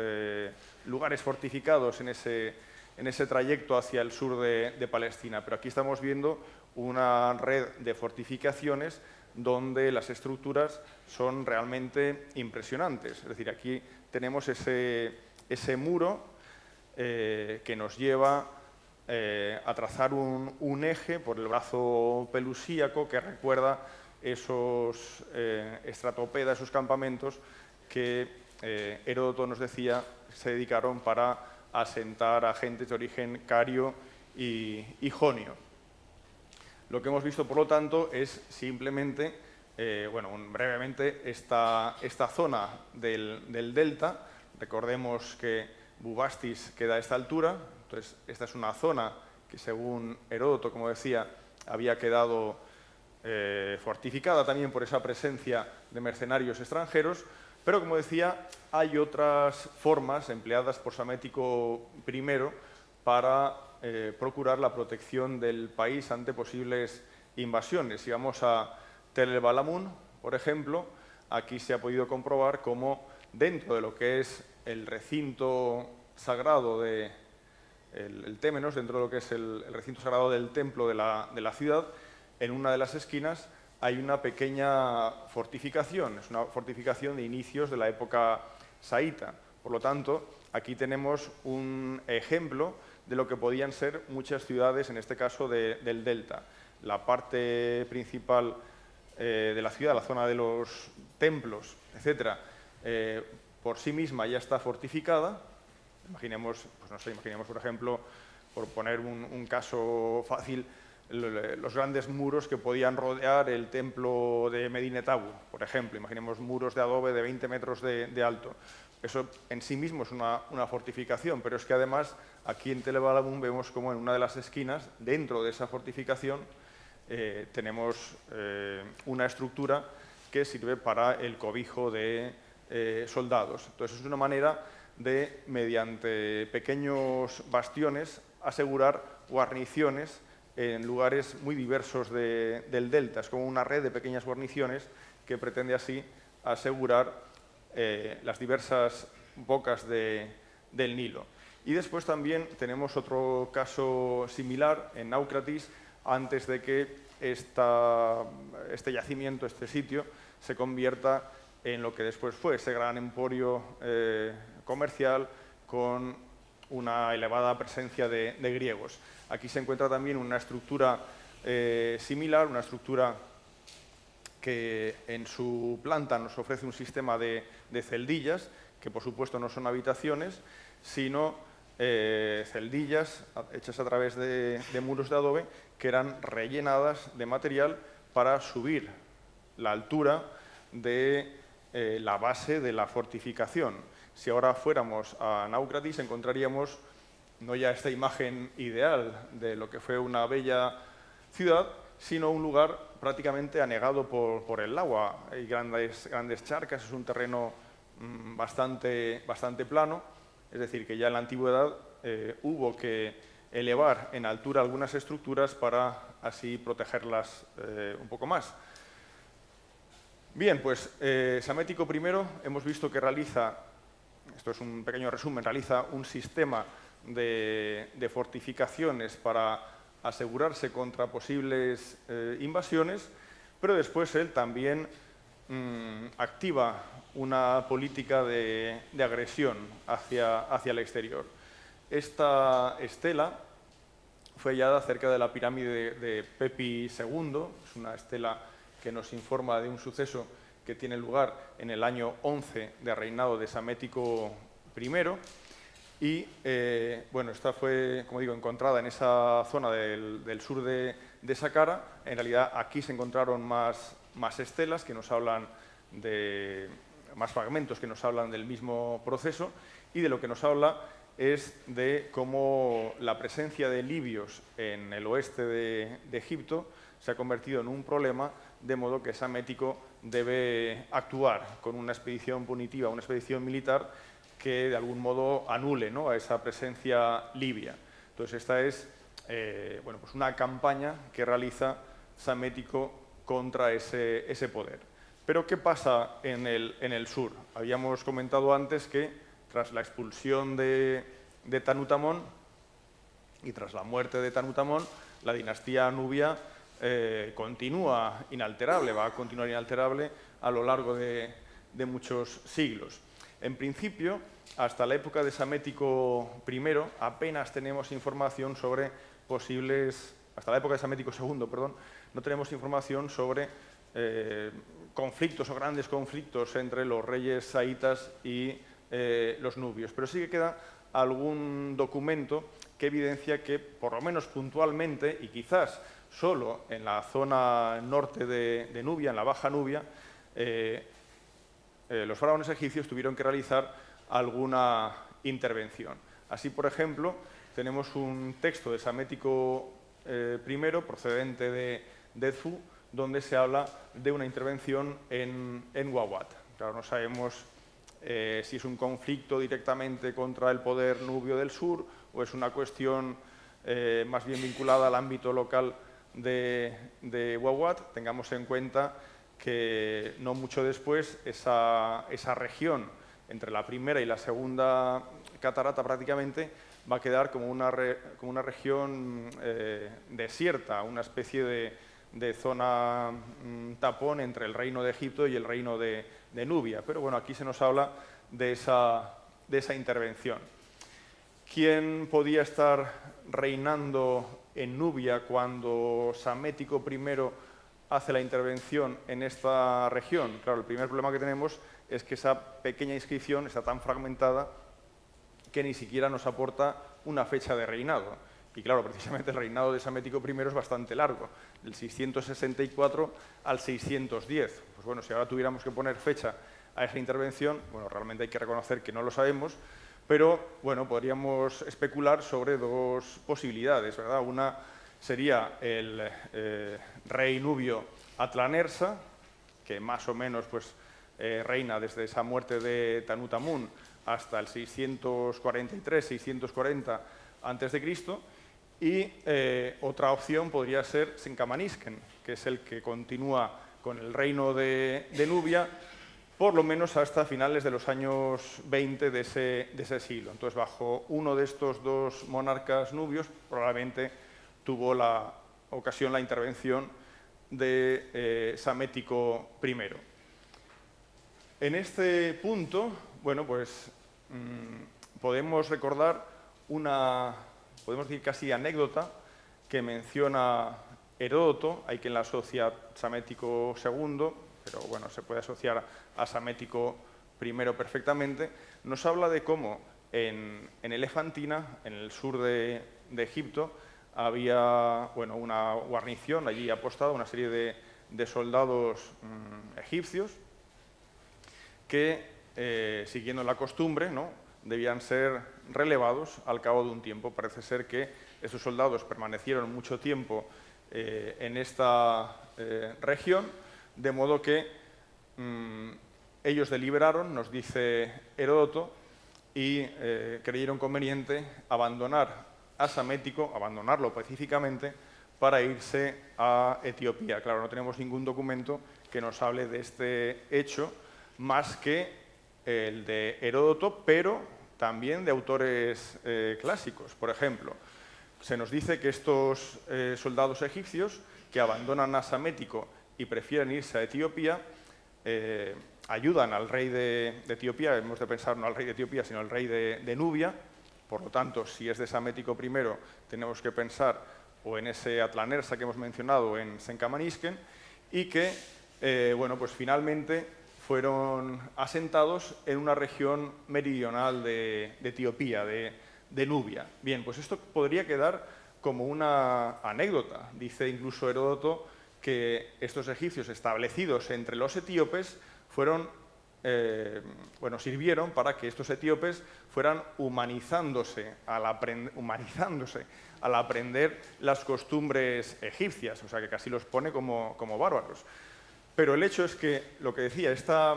lugares fortificados en ese trayecto hacia el sur de Palestina. Pero aquí estamos viendo una red de fortificaciones donde las estructuras son realmente impresionantes. Es decir, aquí tenemos ese muro que nos lleva a trazar un eje por el brazo pelusíaco que recuerda esos estratopedas, esos campamentos que Heródoto nos decía se dedicaron para asentar a gentes de origen cario y jonio. Lo que hemos visto, por lo tanto, es simplemente, brevemente, esta zona del delta. Recordemos que Bubastis queda a esta altura, entonces esta es una zona que según Heródoto, como decía, había quedado fortificada también por esa presencia de mercenarios extranjeros, pero como decía, hay otras formas empleadas por Psamético I para procurar la protección del país ante posibles invasiones. Si vamos a Tel el Balamun, por ejemplo, aquí se ha podido comprobar cómo dentro de lo que es el recinto sagrado el Témenos, dentro de lo que es el recinto sagrado del templo de la ciudad, en una de las esquinas hay una pequeña fortificación, es una fortificación de inicios de la época saíta. Por lo tanto, aquí tenemos un ejemplo de lo que podían ser muchas ciudades, en este caso del delta. La parte principal de la ciudad, la zona de los templos, etcétera, por sí misma ya está fortificada. Imaginemos, pues no sé, imaginemos, por ejemplo, por poner un caso fácil, los grandes muros que podían rodear el templo de Medinet Abu, por ejemplo. Imaginemos muros de adobe de 20 metros de alto. Eso en sí mismo es una fortificación, pero es que además aquí en Tel el Balamun vemos como en una de las esquinas, dentro de esa fortificación, tenemos una estructura que sirve para el cobijo de soldados. Entonces es una manera de, mediante pequeños bastiones, asegurar guarniciones en lugares muy diversos del delta. Es como una red de pequeñas guarniciones que pretende así asegurar las diversas bocas del Nilo. Y después también tenemos otro caso similar en Náucratis, antes de que este yacimiento, este sitio, se convierta en lo que después fue ese gran emporio comercial con una elevada presencia de griegos. Aquí se encuentra también una estructura similar, una estructura que en su planta nos ofrece un sistema de celdillas, que por supuesto no son habitaciones, sino celdillas hechas a través de muros de adobe que eran rellenadas de material para subir la altura de la base de la fortificación. Si ahora fuéramos a Náucratis encontraríamos no ya esta imagen ideal de lo que fue una bella ciudad, sino un lugar prácticamente anegado por el agua. Hay grandes charcas, es un terreno bastante plano, es decir, que ya en la antigüedad hubo que elevar en altura algunas estructuras para así protegerlas un poco más. Bien, pues Psamético I hemos visto que realiza, esto es un pequeño resumen, realiza un sistema de fortificaciones para asegurarse contra posibles invasiones, pero después él también activa una política de agresión hacia el exterior. Esta estela fue hallada cerca de la pirámide de Pepi II, es una estela que nos informa de un suceso que tiene lugar en el año 11 de reinado de Psamético I. Y bueno, esta fue, como digo, encontrada en esa zona del sur de Saqqara. En realidad aquí se encontraron más estelas que nos hablan más fragmentos que nos hablan del mismo proceso, y de lo que nos habla es de cómo la presencia de libios en el oeste de Egipto se ha convertido en un problema, de modo que Psamético debe actuar con una expedición punitiva, una expedición militar que de algún modo anule, ¿no?, a esa presencia libia. Entonces esta es bueno, pues una campaña que realiza Psamético contra ese poder. Pero ¿qué pasa en el sur? Habíamos comentado antes que tras la expulsión de Tanutamón y tras la muerte de Tanutamón, la dinastía nubia continúa inalterable, va a continuar inalterable a lo largo de muchos siglos. En principio, hasta la época de Psamético I, apenas tenemos información sobre posibles... Hasta la época de Psamético II, perdón, no tenemos información sobre conflictos o grandes conflictos entre los reyes saítas y los nubios. Pero sí que queda algún documento que evidencia que, por lo menos puntualmente, y quizás solo en la zona norte de Nubia, en la Baja Nubia, los faraones egipcios tuvieron que realizar alguna intervención. Así, por ejemplo, tenemos un texto de Samético I, procedente de Edfu, donde se habla de una intervención en Uawat. Claro, no sabemos si es un conflicto directamente contra el poder nubio del sur o es una cuestión más bien vinculada al ámbito local de Uawat. Tengamos en cuenta que no mucho después esa región entre la primera y la segunda catarata prácticamente va a quedar como una región desierta, una especie de zona tapón entre el reino de Egipto y el reino de Nubia. Pero bueno, aquí se nos habla de esa intervención. ¿Quién podía estar reinando en Nubia cuando Samético I hace la intervención en esta región? Claro, el primer problema que tenemos es que esa pequeña inscripción está tan fragmentada que ni siquiera nos aporta una fecha de reinado. Y claro, precisamente el reinado de Samético I es bastante largo, del 664 al 610. Pues bueno, si ahora tuviéramos que poner fecha a esa intervención, bueno, realmente hay que reconocer que no lo sabemos, pero bueno, podríamos especular sobre dos posibilidades, ¿verdad? Una sería el rey nubio Atlanersa, que más o menos pues, reina desde esa muerte de Tanutamun hasta el 643-640 a.C., y otra opción podría ser Senkamanisken, que es el que continúa con el reino de Nubia, por lo menos hasta finales de los años 20 de ese siglo. Entonces, bajo uno de estos dos monarcas nubios, probablemente tuvo la ocasión la intervención de Samético I. En este punto, bueno, pues podemos recordar podemos decir casi anécdota que menciona Heródoto. Hay quien la asocia a Samético II, pero bueno, se puede asociar a Samético I perfectamente. Nos habla de cómo en Elefantina, en el sur de Egipto, había bueno, una guarnición allí apostada, una serie de soldados egipcios que, siguiendo la costumbre, ¿no?, debían ser relevados al cabo de un tiempo. Parece ser que esos soldados permanecieron mucho tiempo en esta región, de modo que ellos deliberaron, nos dice Heródoto, y creyeron conveniente abandonar a Samético, abandonarlo pacíficamente, para irse a Etiopía. Claro, no tenemos ningún documento que nos hable de este hecho, más que el de Heródoto, pero también de autores clásicos. Por ejemplo, se nos dice que estos soldados egipcios que abandonan a Samético y prefieren irse a Etiopía, ayudan al rey de Etiopía, hemos de pensar no al rey de Etiopía, sino al rey de Nubia. Por lo tanto, si es de Samético I, tenemos que pensar o en ese Atlanersa que hemos mencionado, o en Senkamanisken, y que, bueno, pues finalmente fueron asentados en una región meridional de Etiopía, de Nubia. Bien, pues esto podría quedar como una anécdota. Dice incluso Heródoto que estos egipcios establecidos entre los etíopes sirvieron para que estos etíopes fueran humanizándose al aprender las costumbres egipcias, o sea que casi los pone como bárbaros. Pero el hecho es que, lo que decía, esta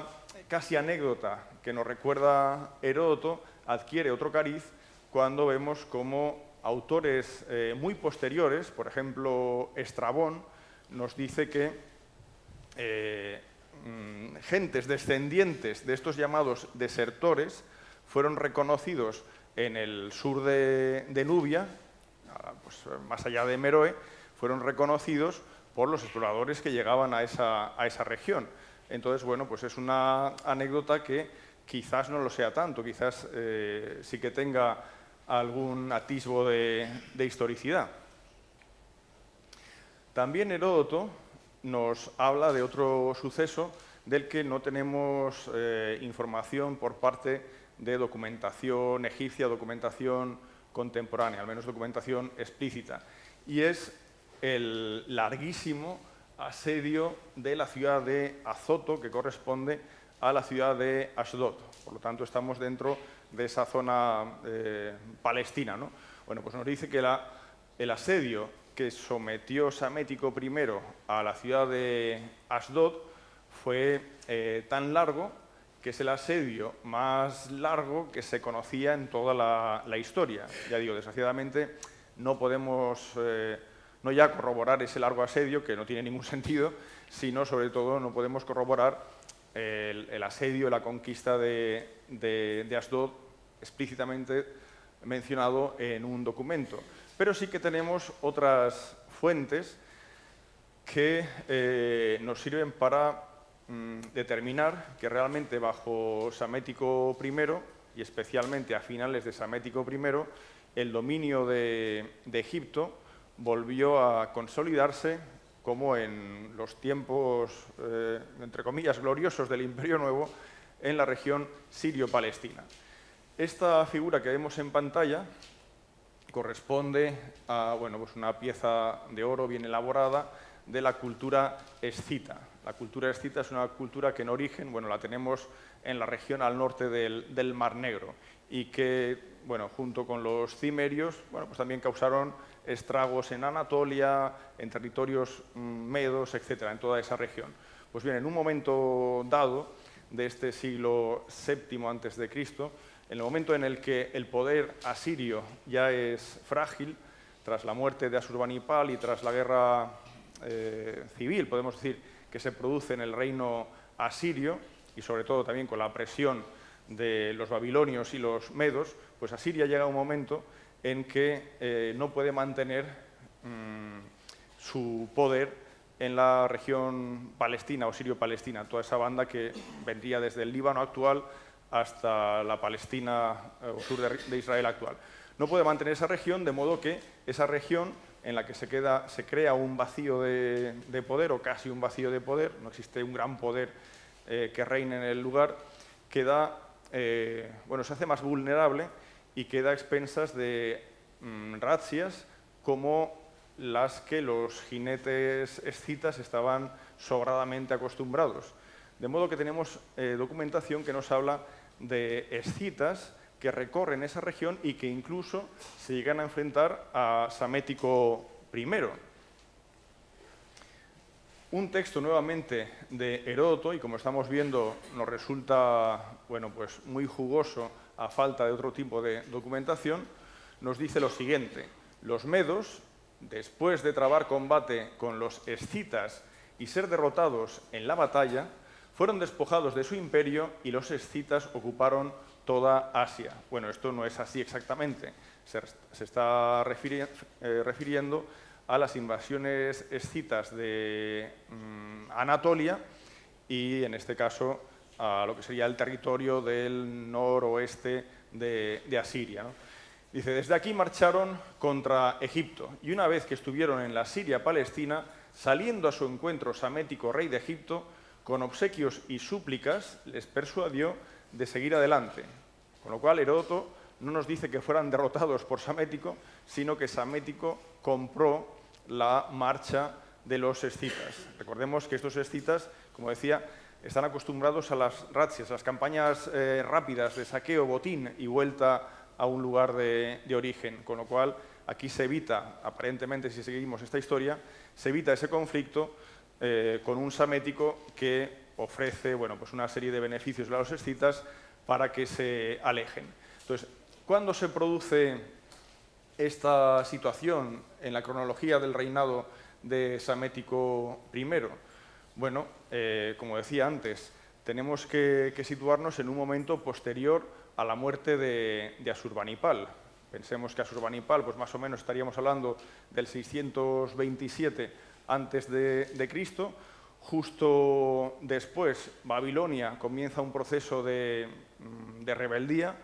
casi anécdota que nos recuerda Heródoto adquiere otro cariz cuando vemos cómo autores muy posteriores, por ejemplo, Estrabón, nos dice que gentes descendientes de estos llamados desertores fueron reconocidos en el sur de Nubia, pues, más allá de Meroe, fueron reconocidos por los exploradores que llegaban a esa región. Entonces, bueno, pues es una anécdota que quizás no lo sea tanto, quizás sí que tenga algún atisbo de historicidad. También Heródoto nos habla de otro suceso del que no tenemos información por parte de documentación egipcia, documentación contemporánea, al menos documentación explícita, y es el larguísimo asedio de la ciudad de Azoto, que corresponde a la ciudad de Ashdod. Por lo tanto, estamos dentro de esa zona palestina, ¿no? Bueno, pues nos dice que el asedio que sometió Psamético I a la ciudad de Asdod fue tan largo que es el asedio más largo que se conocía en toda la historia. Ya digo, desgraciadamente no podemos no ya corroborar ese largo asedio, que no tiene ningún sentido, sino sobre todo no podemos corroborar el asedio, la conquista de Asdod explícitamente mencionado en un documento. Pero sí que tenemos otras fuentes que nos sirven para determinar que realmente bajo Psamético I, y especialmente a finales de Psamético I, el dominio de Egipto volvió a consolidarse como en los tiempos, entre comillas, gloriosos del Imperio Nuevo, en la región sirio-palestina. Esta figura que vemos en pantalla corresponde a pues una pieza de oro bien elaborada de la cultura escita. La cultura escita es una cultura que en origen la tenemos en la región al norte del Mar Negro y que, junto con los cimerios, pues también causaron estragos en Anatolia, en territorios medos, etcétera, en toda esa región. Pues bien, en un momento dado de este siglo VII a.C., en el momento en el que el poder asirio ya es frágil, tras la muerte de Asurbanipal y tras la guerra civil, podemos decir, que se produce en el reino asirio, y sobre todo también con la presión de los babilonios y los medos, pues Asiria llega a un momento en que no puede mantener su poder en la región palestina o sirio-palestina, toda esa banda que vendría desde el Líbano actual hasta la Palestina o sur de Israel actual. No puede mantener esa región, de modo que esa región en la que se crea un vacío de poder, o casi un vacío de poder, no existe un gran poder que reine en el lugar, queda, se hace más vulnerable y queda a expensas de razzias como las que los jinetes escitas estaban sobradamente acostumbrados. De modo que tenemos documentación que nos habla de escitas que recorren esa región y que incluso se llegan a enfrentar a Psamético I. Un texto nuevamente de Heródoto, y como estamos viendo nos resulta pues muy jugoso a falta de otro tipo de documentación, nos dice lo siguiente: los medos, después de trabar combate con los escitas y ser derrotados en la batalla, fueron despojados de su imperio y los escitas ocuparon toda Asia. Bueno, esto no es así exactamente. Se está refiriendo a las invasiones escitas de Anatolia y, en este caso, a lo que sería el territorio del noroeste de Asiria, ¿no? Dice, desde aquí marcharon contra Egipto y una vez que estuvieron en la Siria palestina, saliendo a su encuentro Psamético, rey de Egipto, con obsequios y súplicas les persuadió de seguir adelante. Con lo cual, Heródoto no nos dice que fueran derrotados por Psamético, sino que Psamético compró la marcha de los escitas. Recordemos que estos escitas, como decía, están acostumbrados a las razzias, a las campañas rápidas de saqueo, botín y vuelta a un lugar de origen. Con lo cual, aquí se evita, aparentemente, si seguimos esta historia, se evita ese conflicto con un Psamético que ofrece pues una serie de beneficios a los escitas para que se alejen. Entonces, ¿cuándo se produce esta situación en la cronología del reinado de Psamético I? Bueno, como decía antes, tenemos que situarnos en un momento posterior a la muerte de Asurbanipal. Pensemos que Asurbanipal, pues más o menos estaríamos hablando del 627 antes de Cristo. Justo después, Babilonia comienza un proceso de rebeldía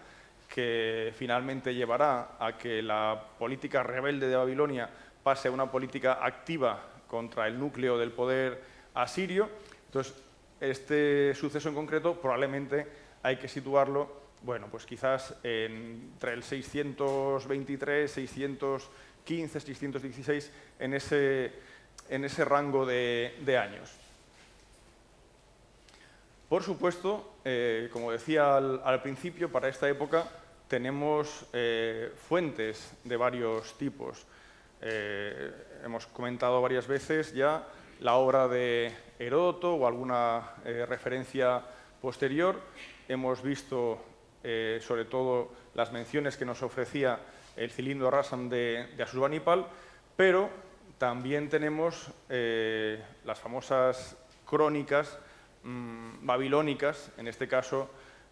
que finalmente llevará a que la política rebelde de Babilonia pase a una política activa contra el núcleo del poder asirio. Entonces, este suceso en concreto probablemente hay que situarlo, pues quizás entre el 623, 615, 616, en ese rango de años. Por supuesto, como decía al principio, para esta época tenemos fuentes de varios tipos. Hemos comentado varias veces ya la obra de Heródoto o alguna referencia posterior. Hemos visto sobre todo las menciones que nos ofrecía el cilindro Rasam de Asurbanipal, pero también tenemos las famosas crónicas babilónicas, en este caso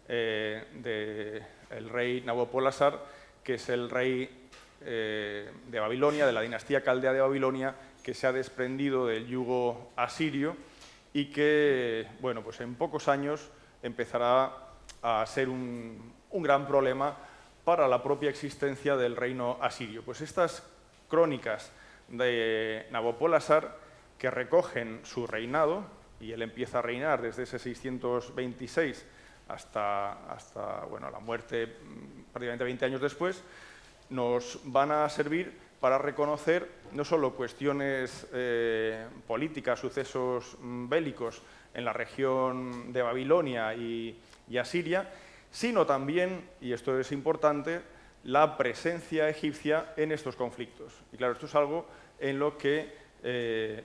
del rey Nabopolassar, que es el rey de Babilonia, de la dinastía caldea de Babilonia, que se ha desprendido del yugo asirio y que, bueno, pues en pocos años empezará a ser un gran problema para la propia existencia del reino asirio. Pues estas crónicas de Nabopolassar, que recogen su reinado, y él empieza a reinar desde ese 626 hasta bueno, la muerte prácticamente 20 años después, nos van a servir para reconocer no solo cuestiones políticas, sucesos bélicos en la región de Babilonia y Asiria, sino también, y esto es importante, la presencia egipcia en estos conflictos. Y claro, esto es algo en lo que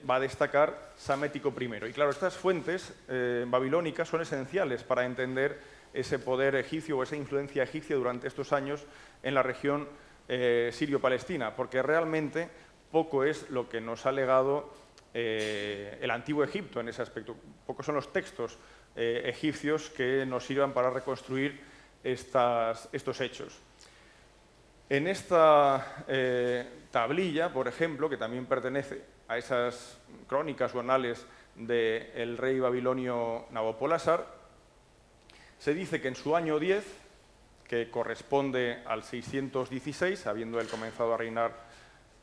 va a destacar Psamético I. Y claro, estas fuentes babilónicas son esenciales para entender ese poder egipcio o esa influencia egipcia durante estos años en la región sirio-palestina, porque realmente poco es lo que nos ha legado el antiguo Egipto en ese aspecto. Pocos son los textos egipcios que nos sirvan para reconstruir estos hechos. En esta tablilla, por ejemplo, que también pertenece a esas crónicas o anales del rey babilonio Nabopolassar, se dice que en su año 10, que corresponde al 616, habiendo él comenzado a reinar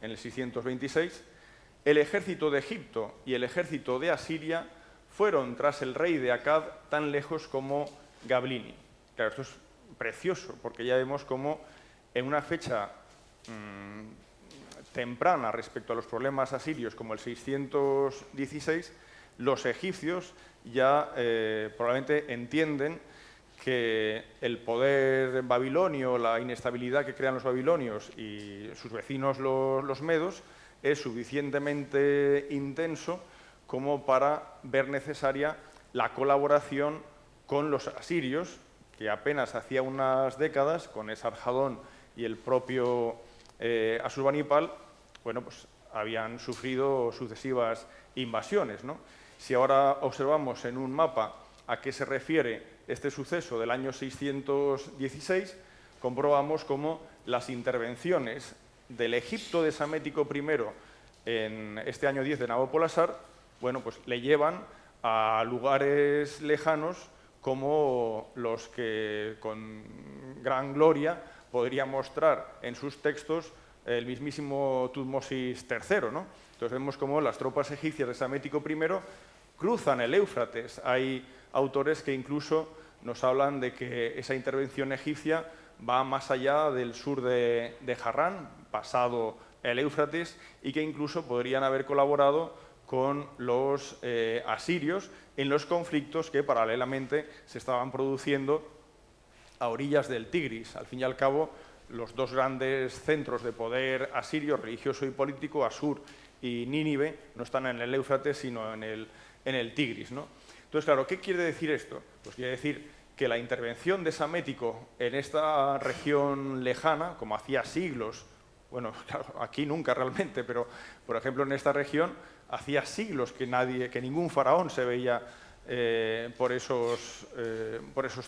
en el 626, el ejército de Egipto y el ejército de Asiria fueron tras el rey de Akkad tan lejos como Gablini. Claro, esto es precioso, porque ya vemos cómo en una fecha temprana respecto a los problemas asirios, como el 616, los egipcios ya probablemente entienden que el poder babilonio, la inestabilidad que crean los babilonios y sus vecinos los medos, es suficientemente intenso como para ver necesaria la colaboración con los asirios, que apenas hacía unas décadas, con Esarhadón y el propio Asurbanipal, bueno, pues habían sufrido sucesivas invasiones, ¿no? Si ahora observamos en un mapa a qué se refiere este suceso del año 616, comprobamos cómo las intervenciones del Egipto de Psamético I en este año 10 de Nabopolassar, bueno, pues le llevan a lugares lejanos como los que con gran gloria podría mostrar en sus textos el mismísimo Tutmosis III, ¿no? Entonces vemos cómo las tropas egipcias de Psamético I cruzan el Éufrates. Hay autores que incluso nos hablan de que esa intervención egipcia va más allá del sur de Harrán, pasado el Éufrates, y que incluso podrían haber colaborado con los asirios en los conflictos que paralelamente se estaban produciendo a orillas del Tigris. Al fin y al cabo, los dos grandes centros de poder asirio, religioso y político, Asur y Nínive, no están en el Éufrates, sino en el Tigris, ¿no? Entonces, claro, ¿qué quiere decir esto? Pues quiere decir que la intervención de Psamético en esta región lejana, como hacía siglos, bueno, claro, aquí nunca realmente, pero por ejemplo en esta región hacía siglos que ningún faraón se veía por esos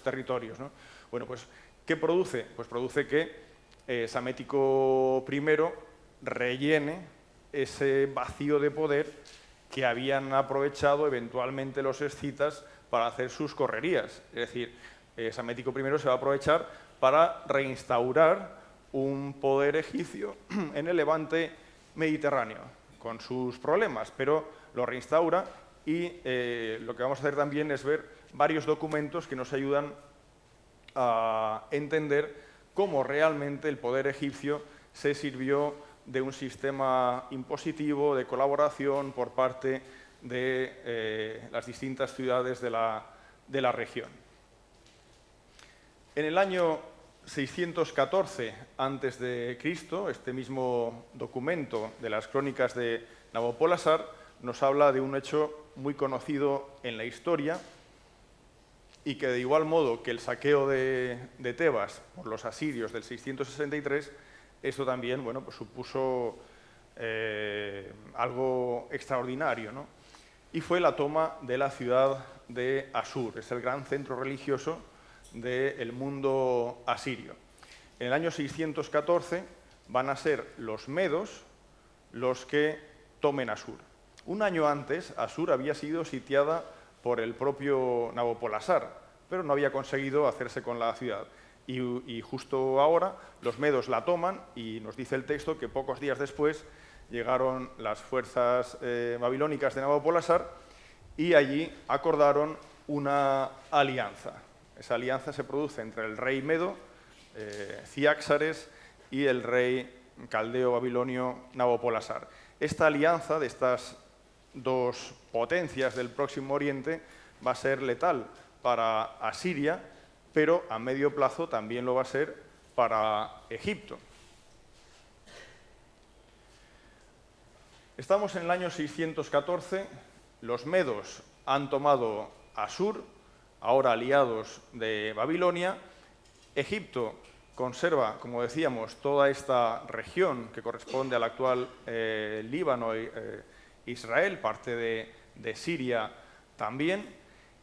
territorios, ¿no? Bueno, pues ¿qué produce? Pues produce que Psamético I rellene ese vacío de poder que habían aprovechado eventualmente los escitas para hacer sus correrías. Es decir, Psamético I se va a aprovechar para reinstaurar un poder egipcio en el levante mediterráneo, con sus problemas, pero lo reinstaura y lo que vamos a hacer también es ver varios documentos que nos ayudan a entender cómo realmente el poder egipcio se sirvió de un sistema impositivo de colaboración por parte de las distintas ciudades de la región. En el año 614 a.C., este mismo documento de las crónicas de Nabopolassar nos habla de un hecho muy conocido en la historia y que, de igual modo que el saqueo de Tebas por los asirios del 663, esto también, bueno, pues supuso algo extraordinario, ¿no? Y fue la toma de la ciudad de Asur. Es el gran centro religioso del mundo asirio. En el año 614 van a ser los medos los que tomen Asur. Un año antes, Asur había sido sitiada por el propio Nabopolassar, pero no había conseguido hacerse con la ciudad. Y justo ahora los medos la toman y nos dice el texto que pocos días después llegaron las fuerzas babilónicas de Nabopolassar y allí acordaron una alianza. Esa alianza se produce entre el rey medo, Ciáxares, y el rey caldeo-babilonio Nabopolassar. Esta alianza de estas dos potencias del Próximo Oriente va a ser letal para Asiria, pero a medio plazo también lo va a ser para Egipto. Estamos en el año 614, los medos han tomado Asur, ahora aliados de Babilonia. Egipto conserva, como decíamos, toda esta región que corresponde al actual Líbano e Israel, parte de Siria también,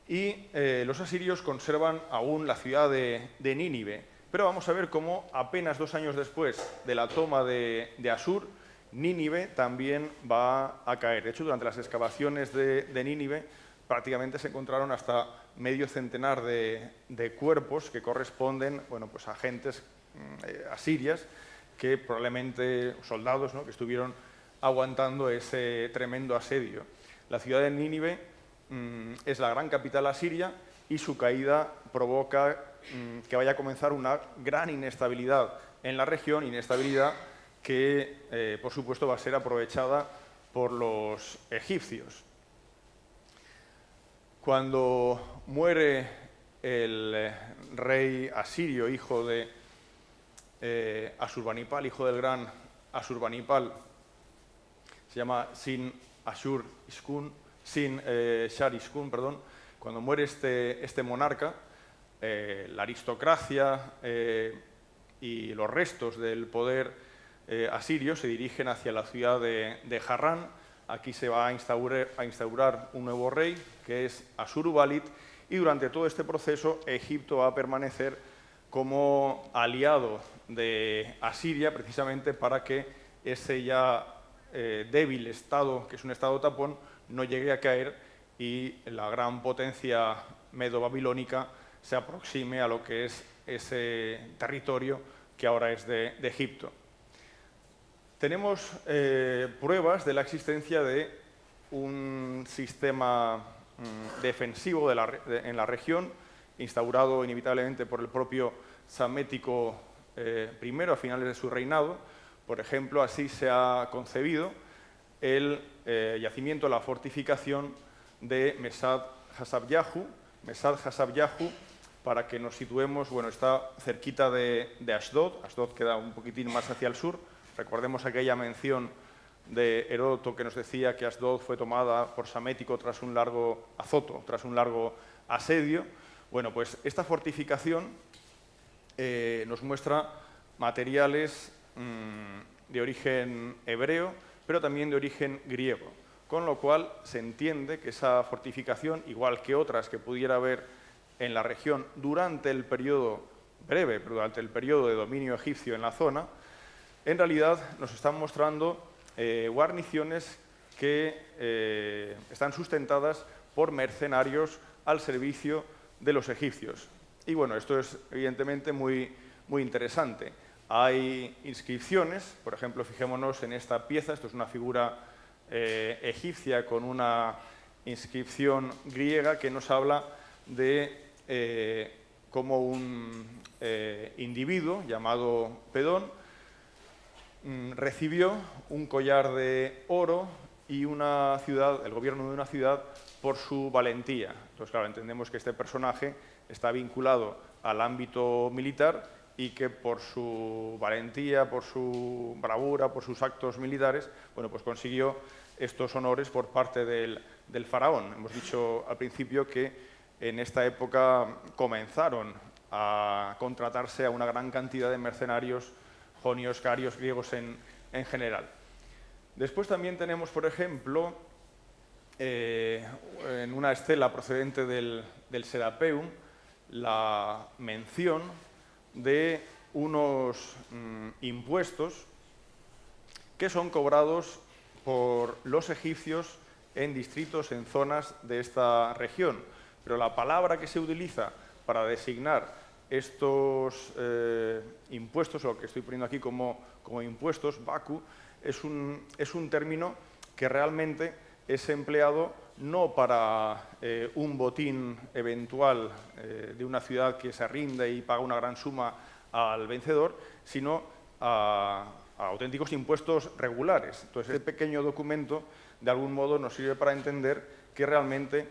y los asirios conservan aún la ciudad de Nínive. Pero vamos a ver cómo apenas 2 años después de la toma de Asur, Nínive también va a caer. De hecho, durante las excavaciones de Nínive prácticamente se encontraron hasta medio centenar de cuerpos que corresponden, bueno, pues a gentes asirias que probablemente, soldados, ¿no?, que estuvieron aguantando ese tremendo asedio. La ciudad de Nínive es la gran capital asiria y su caída provoca que vaya a comenzar una gran inestabilidad en la región, inestabilidad que, por supuesto, va a ser aprovechada por los egipcios. Cuando muere el rey asirio, hijo de Asurbanipal, hijo del gran Asurbanipal, se llama Sin-Shar-Ishkun, perdón. Cuando muere este monarca, la aristocracia y los restos del poder asirio se dirigen hacia la ciudad de Harrán. Aquí se va a instaurar un nuevo rey, que es Asurbanipal, y durante todo este proceso Egipto va a permanecer como aliado de Asiria, precisamente para que ese ya débil estado, que es un estado tapón, no llegue a caer y la gran potencia medo-babilónica se aproxime a lo que es ese territorio que ahora es de Egipto. Tenemos pruebas de la existencia de un sistema defensivo en la región, instaurado inevitablemente por el propio Psamético I a finales de su reinado. Por ejemplo, así se ha concebido el yacimiento, la fortificación de Mesad Hasabyahu. Mesad Hasabyahu, para que nos situemos, bueno, está cerquita de Ashdod. Ashdod queda un poquitín más hacia el sur. Recordemos aquella mención de Heródoto que nos decía que Ashdod fue tomada por Psamético tras un largo azoto, tras un largo asedio. Bueno, pues esta fortificación nos muestra materiales de origen hebreo, pero también de origen griego, con lo cual se entiende que esa fortificación, igual que otras que pudiera haber en la región durante el periodo breve, pero durante el periodo de dominio egipcio en la zona, en realidad nos están mostrando guarniciones que están sustentadas por mercenarios al servicio de los egipcios. Y bueno, esto es evidentemente muy interesante. Hay inscripciones, por ejemplo, fijémonos en esta pieza, esto es una figura egipcia con una inscripción griega que nos habla de cómo un individuo llamado Pedón recibió un collar de oro y una ciudad, el gobierno de una ciudad, por su valentía. Entonces, claro, entendemos que este personaje está vinculado al ámbito militar y que por su valentía, por su bravura, por sus actos militares, bueno, pues consiguió estos honores por parte del faraón. Hemos dicho al principio que en esta época comenzaron a contratarse a una gran cantidad de mercenarios jonios, carios, griegos en general. Después también tenemos, por ejemplo, en una estela procedente del Serapeum, la mención de unos impuestos que son cobrados por los egipcios en distritos, en zonas de esta región. Pero la palabra que se utiliza para designar estos impuestos, o lo que estoy poniendo aquí como impuestos, baku, es un término que realmente es empleado no para un botín eventual de una ciudad que se rinde y paga una gran suma al vencedor, sino a auténticos impuestos regulares. Entonces, este pequeño documento, de algún modo, nos sirve para entender que realmente,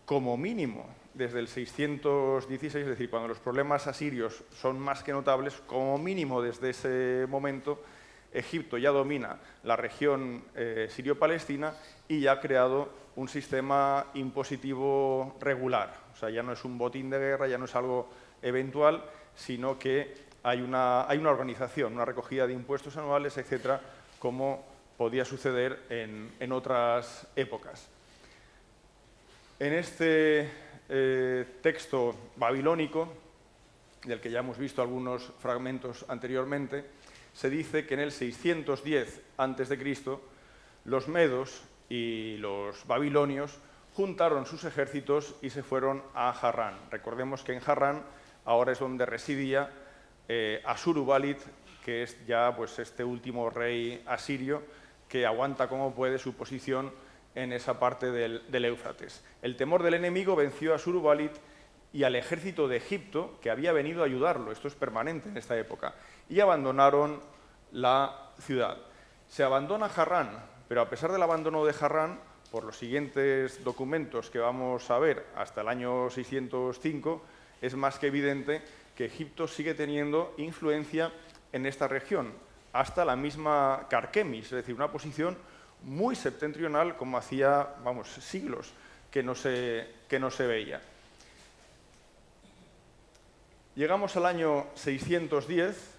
como mínimo, desde el 616, es decir, cuando los problemas asirios son más que notables, como mínimo desde ese momento, Egipto ya domina la región sirio-palestina y ya ha creado un sistema impositivo regular. O sea, ya no es un botín de guerra, ya no es algo eventual, sino que hay una organización, una recogida de impuestos anuales, etcétera, como podía suceder en otras épocas. En este texto babilónico, del que ya hemos visto algunos fragmentos anteriormente, se dice que en el 610 a.C. los medos y los babilonios juntaron sus ejércitos y se fueron a Harrán. Recordemos que en Harrán ahora es donde residía Asurbanipal, que es ya pues, este último rey asirio que aguanta como puede su posición en esa parte del Éufrates. El temor del enemigo venció a Asurbanipal y al ejército de Egipto, que había venido a ayudarlo, esto es permanente en esta época, y abandonaron la ciudad. Se abandona Harrán, pero a pesar del abandono de Harrán, por los siguientes documentos que vamos a ver hasta el año 605, es más que evidente que Egipto sigue teniendo influencia en esta región, hasta la misma Carquemis, es decir, una posición muy septentrional como hacía, vamos, siglos que no se veía. Llegamos al año 610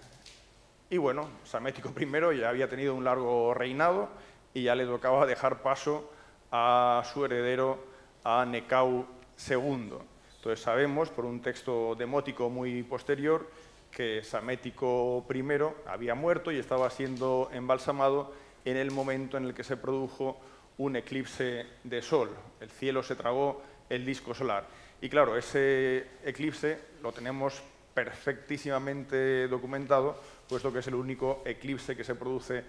y, bueno, Psamético I ya había tenido un largo reinado y ya le tocaba dejar paso a su heredero, a Necau II. Entonces sabemos, por un texto demótico muy posterior, que Psamético I había muerto y estaba siendo embalsamado en el momento en el que se produjo un eclipse de sol. El cielo se tragó el disco solar. Y claro, ese eclipse lo tenemos perfectísimamente documentado, puesto que es el único eclipse que se produce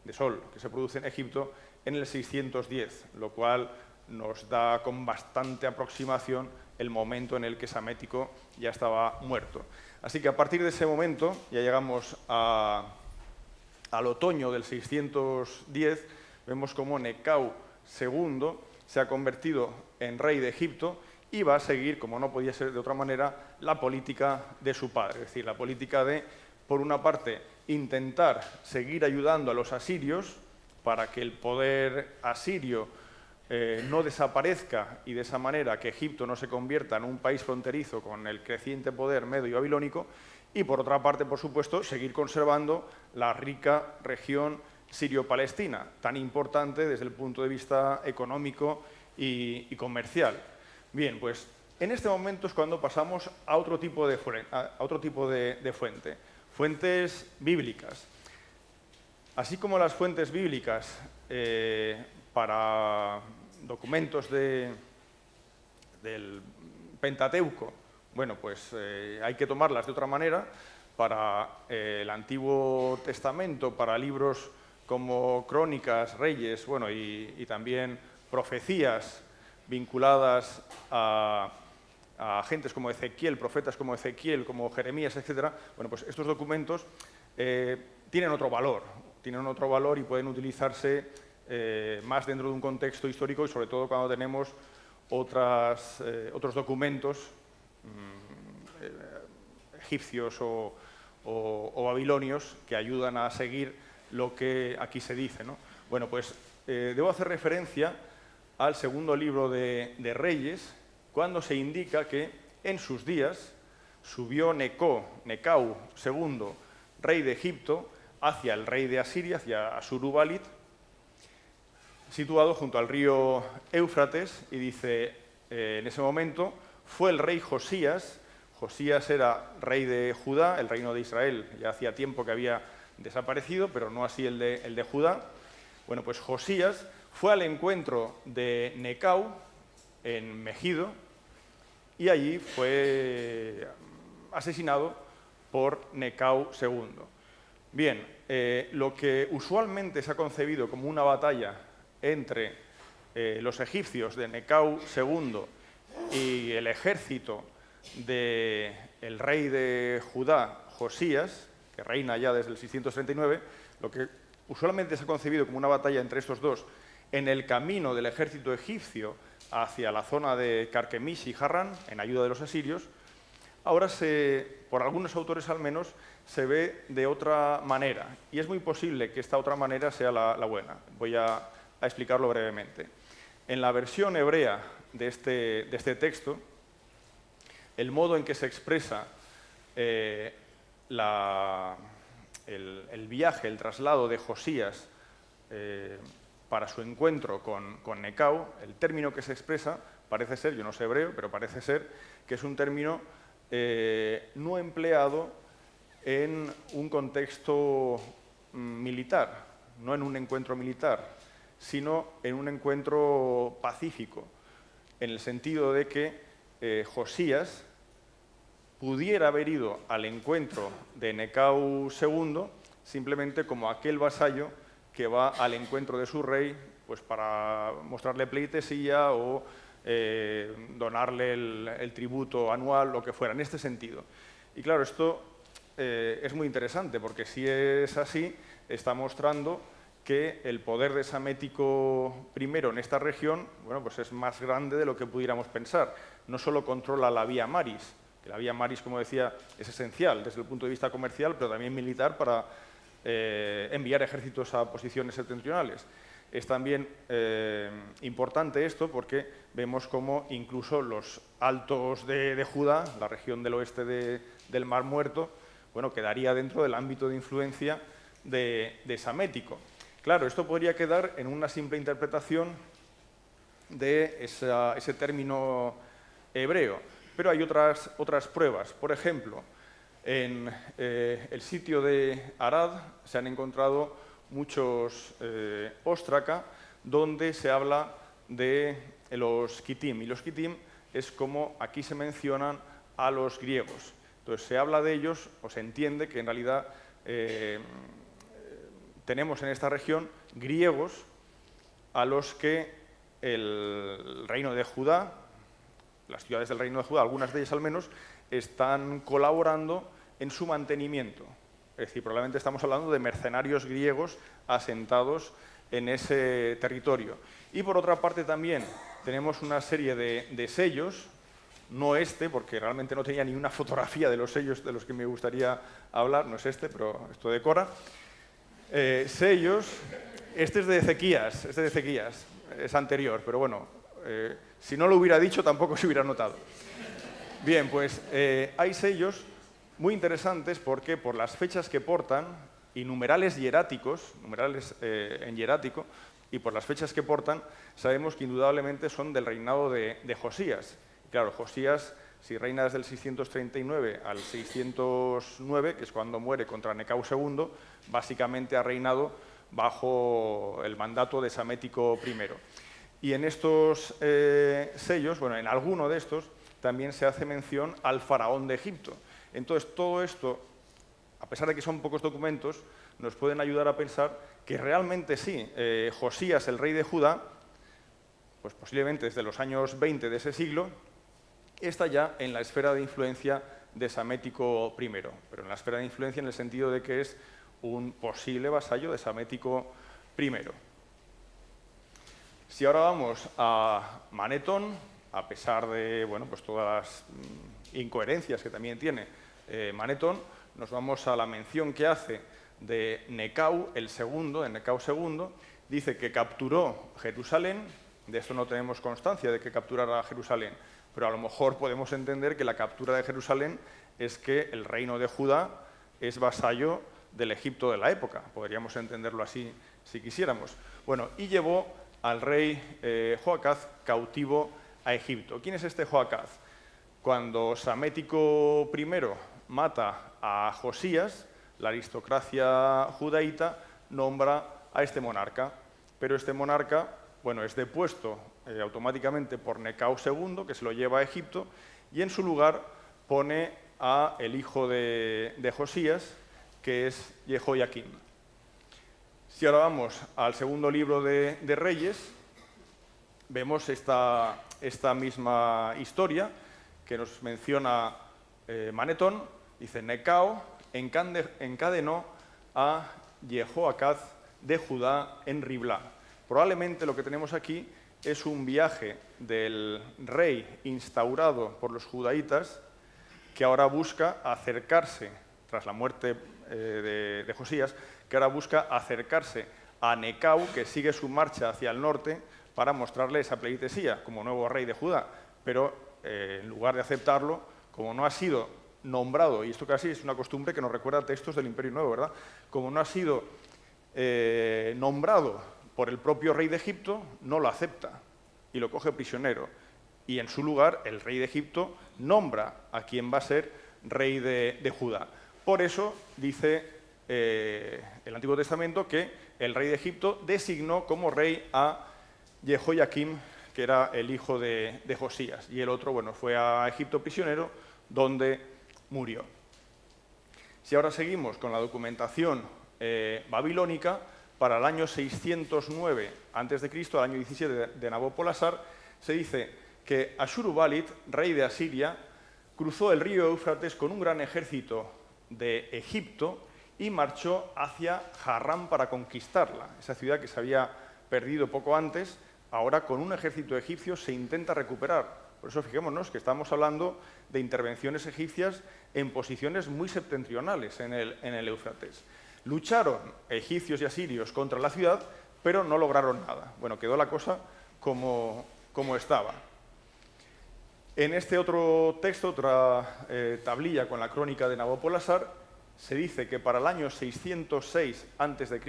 de sol, que se produce en Egipto en el 610, lo cual nos da con bastante aproximación el momento en el que Psamético ya estaba muerto. Así que a partir de ese momento, ya llegamos al otoño del 610, vemos cómo Necau II se ha convertido en rey de Egipto y va a seguir, como no podía ser de otra manera, la política de su padre. Es decir, la política de, por una parte, intentar seguir ayudando a los asirios para que el poder asirio no desaparezca y de esa manera que Egipto no se convierta en un país fronterizo con el creciente poder medo y babilónico, y por otra parte, por supuesto, seguir conservando la rica región sirio-palestina, tan importante desde el punto de vista económico y comercial. Bien, pues en este momento es cuando pasamos a otro tipo de fuente, fuentes bíblicas. Así como las fuentes bíblicas para documentos del Pentateuco, bueno, pues hay que tomarlas de otra manera. Para el Antiguo Testamento, para libros como Crónicas, Reyes, bueno, y también profecías vinculadas a agentes como Ezequiel, profetas como Ezequiel, como Jeremías, etc., bueno, pues estos documentos tienen otro valor y pueden utilizarse más dentro de un contexto histórico y sobre todo cuando tenemos otros documentos egipcios o o babilonios que ayudan a seguir lo que aquí se dice, ¿no? Bueno, pues debo hacer referencia al segundo libro de Reyes, cuando se indica que en sus días subió Necau II, rey de Egipto, hacia el rey de Asiria, hacia Asurbanipal, situado junto al río Éufrates, y dice, en ese momento fue el rey Josías. Josías era rey de Judá, el reino de Israel ya hacía tiempo que había desaparecido, pero no así el de Judá. Bueno, pues Josías fue al encuentro de Necau en Megido y allí fue asesinado por Necau II. Bien, lo que usualmente se ha concebido como una batalla entre los egipcios de Necau II y el ejército del rey de Judá, Josías, que reina ya desde el 639, lo que usualmente se ha concebido como una batalla entre estos dos en el camino del ejército egipcio hacia la zona de Carquemish y Harran, en ayuda de los asirios, ahora, por algunos autores al menos, se ve de otra manera. Y es muy posible que esta otra manera sea la buena. Voy a explicarlo brevemente. En la versión hebrea de este texto, el modo en que se expresa el viaje, el traslado de Josías para su encuentro con Necau, el término que se expresa parece ser, yo no sé hebreo, pero parece ser que es un término no empleado en un contexto militar, no en un encuentro militar, sino en un encuentro pacífico, en el sentido de que Josías pudiera haber ido al encuentro de Necau II simplemente como aquel vasallo que va al encuentro de su rey pues para mostrarle pleitesía o donarle el tributo anual, lo que fuera, en este sentido. Y claro, esto es muy interesante porque si es así, está mostrando que el poder de Psamético I en esta región, bueno, pues es más grande de lo que pudiéramos pensar. No solo controla la vía maris, que la vía maris, como decía, es esencial desde el punto de vista comercial, pero también militar para enviar ejércitos a posiciones septentrionales. Es también importante esto porque vemos cómo incluso los altos de Judá, la región del oeste del Mar Muerto, bueno, quedaría dentro del ámbito de influencia de Psamético. Claro, esto podría quedar en una simple interpretación de ese término hebreo, pero hay otras pruebas. Por ejemplo, en el sitio de Arad se han encontrado muchos óstraca donde se habla de los kitim, y los kitim es como aquí se mencionan a los griegos. Entonces se habla de ellos, o se entiende que en realidad tenemos en esta región griegos a los que el reino de Judá, las ciudades del reino de Judá, algunas de ellas al menos, están colaborando en su mantenimiento. Es decir, probablemente estamos hablando de mercenarios griegos asentados en ese territorio. Y por otra parte también tenemos una serie de sellos, no porque realmente no tenía ni una fotografía de los sellos de los que me gustaría hablar, no es pero esto decora. Sellos, este es de Ezequías, es anterior, pero bueno, si no lo hubiera dicho tampoco se hubiera notado. Bien, pues hay sellos muy interesantes porque por las fechas que portan y numerales hieráticos, en hierático, y por las fechas que portan, sabemos que indudablemente son del reinado de Josías. Claro, Josías, si reina desde el 639 al 609, que es cuando muere contra Necau II, básicamente ha reinado bajo el mandato de Psamético I. Y en estos sellos, bueno, en alguno de estos, también se hace mención al faraón de Egipto. Entonces, todo esto, a pesar de que son pocos documentos, nos pueden ayudar a pensar que realmente sí, Josías, el rey de Judá, pues posiblemente desde los años 20 de ese siglo, está ya en la esfera de influencia de Psamético I, pero en la esfera de influencia en el sentido de que es un posible vasallo de Psamético I. Si ahora vamos a Manetón, a pesar de bueno, pues todas las incoherencias que también tiene Manetón, nos vamos a la mención que hace de Necau, el segundo, de Necau II, dice que capturó Jerusalén. De esto no tenemos constancia de que capturara Jerusalén, pero a lo mejor podemos entender que la captura de Jerusalén es que el reino de Judá es vasallo del Egipto de la época. Podríamos entenderlo así si quisiéramos. Bueno, y llevó al rey Joacaz cautivo a Egipto. ¿Quién es este Joacaz? Cuando Psamético I mata a Josías, la aristocracia judaíta nombra a este monarca, pero este monarca, bueno, es depuesto automáticamente por Necao II, que se lo lleva a Egipto, y en su lugar pone a el hijo de Josías, que es Jehoiakim. Si ahora vamos al segundo libro de Reyes, vemos esta misma historia que nos menciona Manetón. Dice, Necao encadenó a Jehoacaz de Judá en Riblá. Probablemente lo que tenemos aquí es un viaje del rey instaurado por los judaítas que ahora busca acercarse, tras la muerte de Josías, que ahora busca acercarse a Necau, que sigue su marcha hacia el norte, para mostrarle esa pleitesía como nuevo rey de Judá. Pero en lugar de aceptarlo, como no ha sido nombrado, y esto casi es una costumbre que nos recuerda a textos del Imperio Nuevo, ¿verdad? Como no ha sido nombrado por el propio rey de Egipto, no lo acepta y lo coge prisionero. Y en su lugar, el rey de Egipto nombra a quien va a ser rey de Judá. Por eso dice el Antiguo Testamento que el rey de Egipto designó como rey a Jehoiakim, que era el hijo de Josías, y el otro, bueno, fue a Egipto prisionero, donde murió. Si ahora seguimos con la documentación babilónica, para el año 609 a.C., al año 17 de Nabopolassar, se dice que Ashurbanipal, rey de Asiria, cruzó el río Éufrates con un gran ejército de Egipto y marchó hacia Harrán para conquistarla. Esa ciudad que se había perdido poco antes, ahora con un ejército egipcio se intenta recuperar. Por eso fijémonos que estamos hablando de intervenciones egipcias en posiciones muy septentrionales en el Éufrates. Lucharon egipcios y asirios contra la ciudad, pero no lograron nada. Bueno, quedó la cosa como estaba. En este otro texto, otra tablilla con la crónica de Nabopolassar, se dice que para el año 606 a.C.,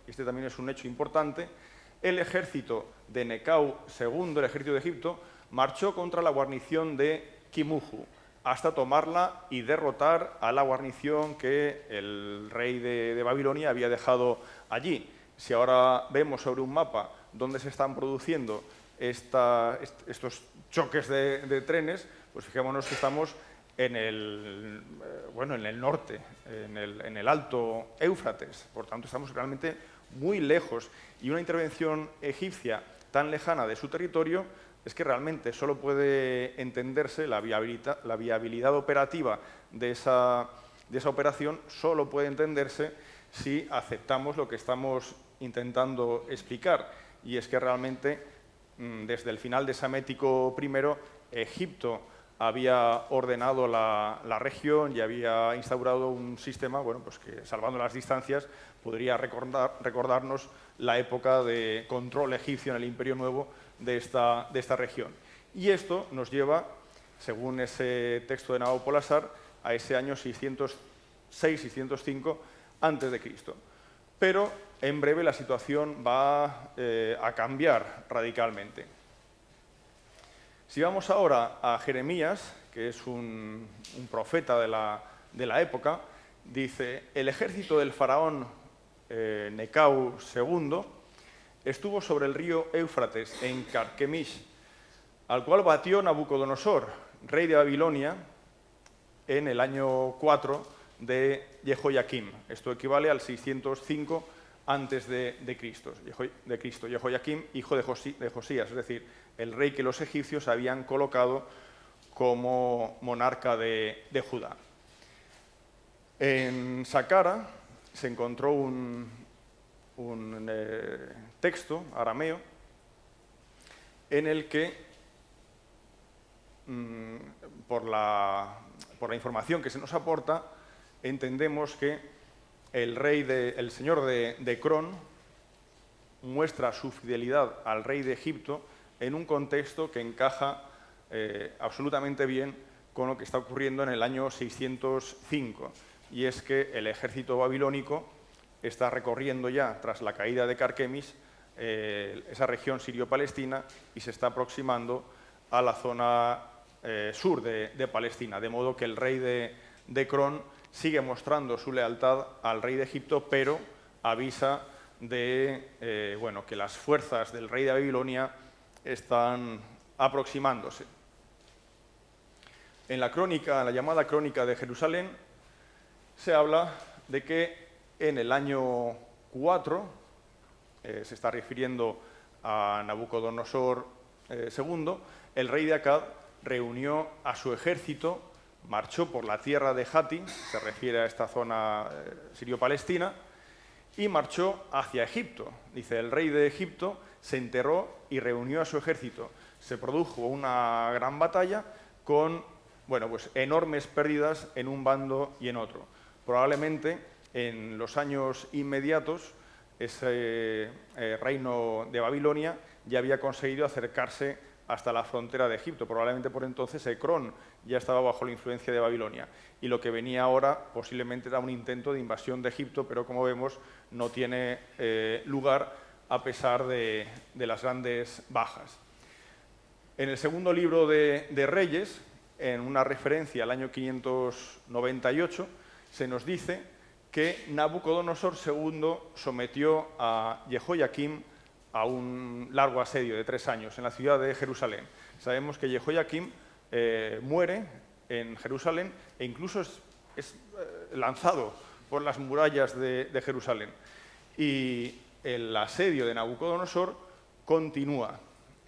este también es un hecho importante, el ejército de Necau II, el ejército de Egipto, marchó contra la guarnición de Kimuhu, hasta tomarla y derrotar a la guarnición que el rey de Babilonia había dejado allí. Si ahora vemos sobre un mapa dónde se están produciendo estos choques de trenes, pues fijémonos que estamos en el norte, en el alto Éufrates. Por tanto, estamos realmente muy lejos. Y una intervención egipcia tan lejana de su territorio es que realmente solo puede entenderse la viabilidad operativa de esa operación, solo puede entenderse si aceptamos lo que estamos intentando explicar, y es que realmente desde el final de Psamético I, Egipto había ordenado la región y había instaurado un sistema, bueno, pues que salvando las distancias podría recordarnos la época de control egipcio en el Imperio Nuevo de esta región. Y esto nos lleva, según ese texto de Nabopolassar, a ese año 606-605 a.C. Pero en breve la situación va a cambiar radicalmente. Si vamos ahora a Jeremías, que es un profeta de la época, dice, el ejército del faraón Necau II estuvo sobre el río Éufrates en Carquemish, al cual batió Nabucodonosor, rey de Babilonia, en el año 4 de Jehoiakim. Esto equivale al 605 antes de Cristo. Jehoiakim, hijo de Josías, es decir, el rey que los egipcios habían colocado como monarca de Judá. En Saqqara se encontró un texto arameo en el que, por la información que se nos aporta, entendemos que el señor de Cron muestra su fidelidad al rey de Egipto en un contexto que encaja absolutamente bien con lo que está ocurriendo en el año 605, y es que el ejército babilónico está recorriendo ya, tras la caída de Carquemis, esa región sirio-palestina y se está aproximando a la zona sur de Palestina, de modo que el rey de Cron sigue mostrando su lealtad al rey de Egipto, pero avisa de que las fuerzas del rey de Babilonia están aproximándose. En la llamada Crónica de Jerusalén, se habla de que en el año 4, se está refiriendo a Nabucodonosor II, el rey de Akkad reunió a su ejército, marchó por la tierra de Hatti, se refiere a esta zona sirio-palestina, y marchó hacia Egipto. Dice, el rey de Egipto se enteró y reunió a su ejército. Se produjo una gran batalla con enormes pérdidas en un bando y en otro. Probablemente en los años inmediatos ese reino de Babilonia ya había conseguido acercarse hasta la frontera de Egipto. Probablemente por entonces Ecrón ya estaba bajo la influencia de Babilonia. Y lo que venía ahora posiblemente era un intento de invasión de Egipto, pero como vemos no tiene lugar a pesar de las grandes bajas. En el segundo libro de Reyes, en una referencia al año 598, se nos dice que Nabucodonosor II sometió a Jehoiakim a un largo asedio de 3 años en la ciudad de Jerusalén. Sabemos que Jehoiakim muere en Jerusalén e incluso es lanzado por las murallas de Jerusalén. Y el asedio de Nabucodonosor continúa,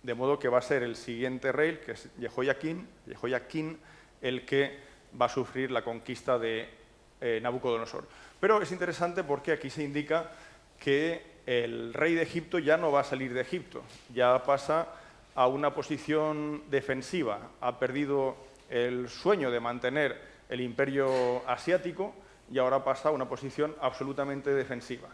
de modo que va a ser el siguiente rey, que es Jehoiakim, el que va a sufrir la conquista de Nabucodonosor. Pero es interesante porque aquí se indica que el rey de Egipto ya no va a salir de Egipto, ya pasa a una posición defensiva, ha perdido el sueño de mantener el imperio asiático y ahora pasa a una posición absolutamente defensiva.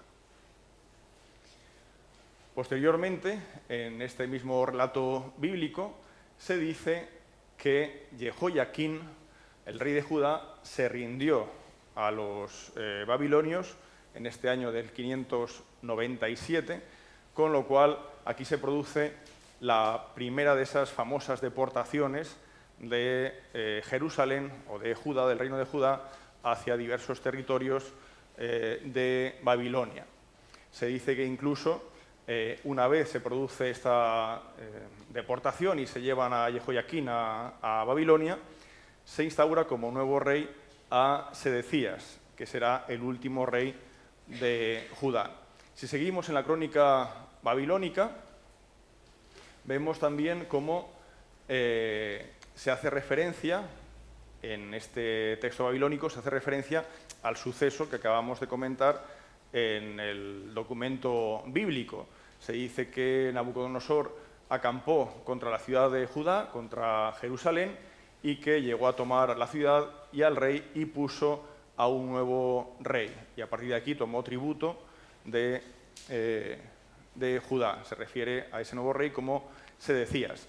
Posteriormente, en este mismo relato bíblico, se dice que Jehoiakim, el rey de Judá, se rindió a los babilonios en este año del 597, con lo cual aquí se produce la primera de esas famosas deportaciones de Jerusalén o de Judá, del reino de Judá, hacia diversos territorios de Babilonia. Se dice que incluso una vez se produce esta deportación y se llevan a Jehoiakim a Babilonia, se instaura como nuevo rey a Sedecías, que será el último rey de Judá. Si seguimos en la crónica babilónica, vemos también cómo se hace referencia, en este texto babilónico, se hace referencia al suceso que acabamos de comentar en el documento bíblico. Se dice que Nabucodonosor acampó contra la ciudad de Judá, contra Jerusalén, y que llegó a tomar la ciudad y al rey y puso a un nuevo rey. Y a partir de aquí tomó tributo de Judá. Se refiere a ese nuevo rey como Sedecías.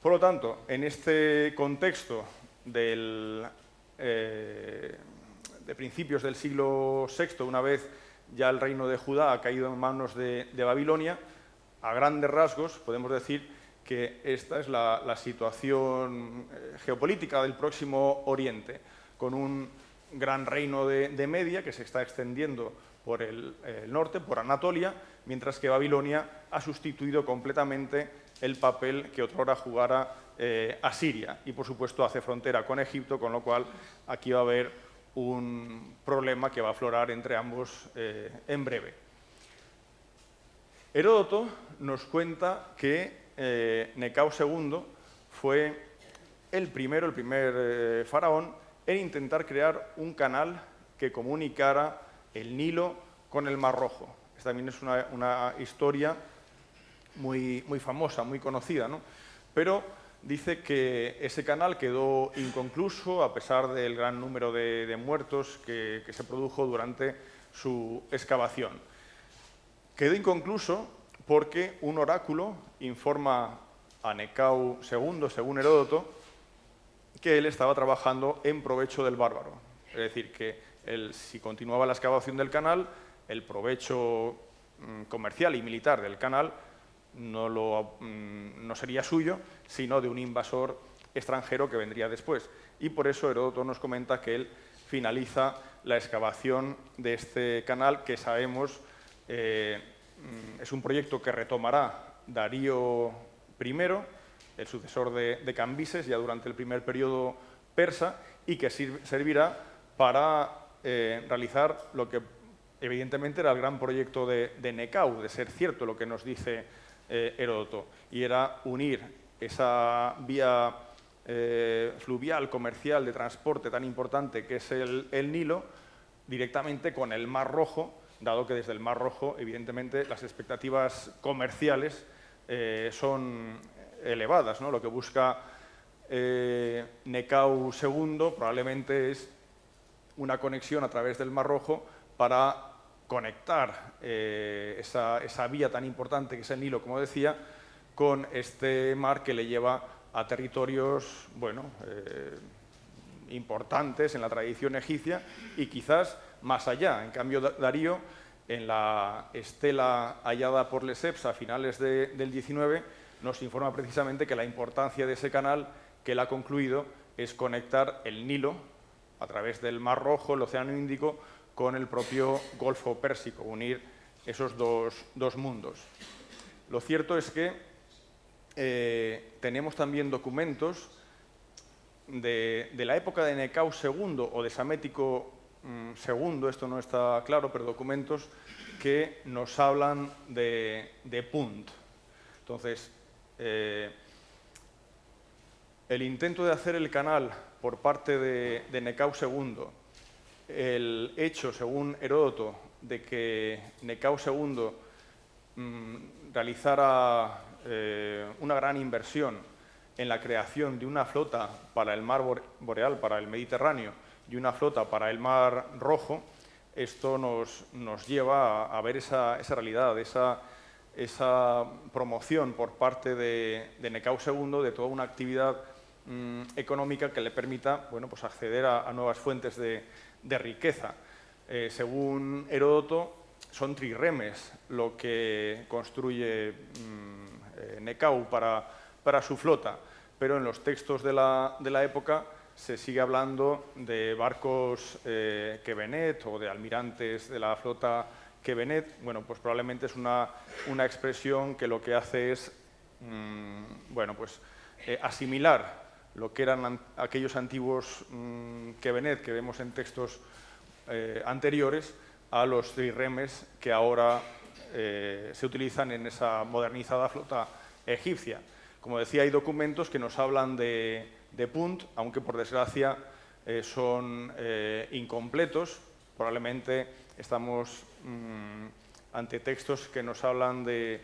Por lo tanto, en este contexto de principios del siglo VI, una vez ya el reino de Judá ha caído en manos de Babilonia, a grandes rasgos podemos decir que esta es la situación geopolítica del Próximo Oriente, con un gran reino de Media que se está extendiendo por el norte, por Anatolia, mientras que Babilonia ha sustituido completamente el papel que otrora jugara Asiria y, por supuesto, hace frontera con Egipto, con lo cual aquí va a haber un problema que va a aflorar entre ambos en breve. Heródoto nos cuenta que Necao II fue el primer faraón en intentar crear un canal que comunicara el Nilo con el Mar Rojo. Esta también es una historia muy famosa, muy conocida, ¿no? Pero dice que ese canal quedó inconcluso a pesar del gran número de muertos que se produjo durante su excavación. Quedó inconcluso porque un oráculo informa a Necao II, según Heródoto, que él estaba trabajando en provecho del bárbaro. Es decir, que si continuaba la excavación del canal, el provecho comercial y militar del canal no sería suyo, sino de un invasor extranjero que vendría después. Y por eso Heródoto nos comenta que él finaliza la excavación de este canal, que sabemos es un proyecto que retomará Darío I, el sucesor de Cambises, ya durante el primer periodo persa, y que servirá para realizar lo que evidentemente era el gran proyecto de Necao, de ser cierto lo que nos dice Heródoto, y era unir esa vía fluvial, comercial, de transporte tan importante que es el Nilo, directamente con el Mar Rojo, dado que desde el Mar Rojo, evidentemente, las expectativas comerciales son elevadas, ¿no? Lo que busca Necao II probablemente es una conexión a través del Mar Rojo para conectar esa vía tan importante que es el Nilo, como decía, con este mar que le lleva a territorios, bueno, importantes en la tradición egipcia y quizás más allá. En cambio, Darío, en la estela hallada por Lesseps a finales del 19, nos informa precisamente que la importancia de ese canal que él ha concluido es conectar el Nilo a través del Mar Rojo, el Océano Índico, con el propio Golfo Pérsico, unir esos dos mundos. Lo cierto es que tenemos también documentos de la época de Necao II o de Psamético II, esto no está claro, pero documentos que nos hablan de Punt. Entonces, el intento de hacer el canal por parte de Necao II, el hecho, según Heródoto, de que Necao II realizara una gran inversión en la creación de una flota para el mar boreal, para el Mediterráneo, y una flota para el Mar Rojo, esto nos lleva a ver esa realidad, esa promoción por parte de Necao II de toda una actividad económica que le permita, bueno, pues acceder a nuevas fuentes de riqueza. Según Heródoto, son trirremes lo que construye Necao para su flota, pero en los textos de la época se sigue hablando de barcos Quevenet o de almirantes de la flota Quevenet. Bueno, pues probablemente es una expresión que lo que hace es bueno, pues, asimilar lo que eran aquellos antiguos Quevenet que vemos en textos anteriores a los trirremes que ahora se utilizan en esa modernizada flota egipcia. Como decía, hay documentos que nos hablan de Punt, aunque por desgracia son incompletos. Probablemente estamos ante textos que nos hablan de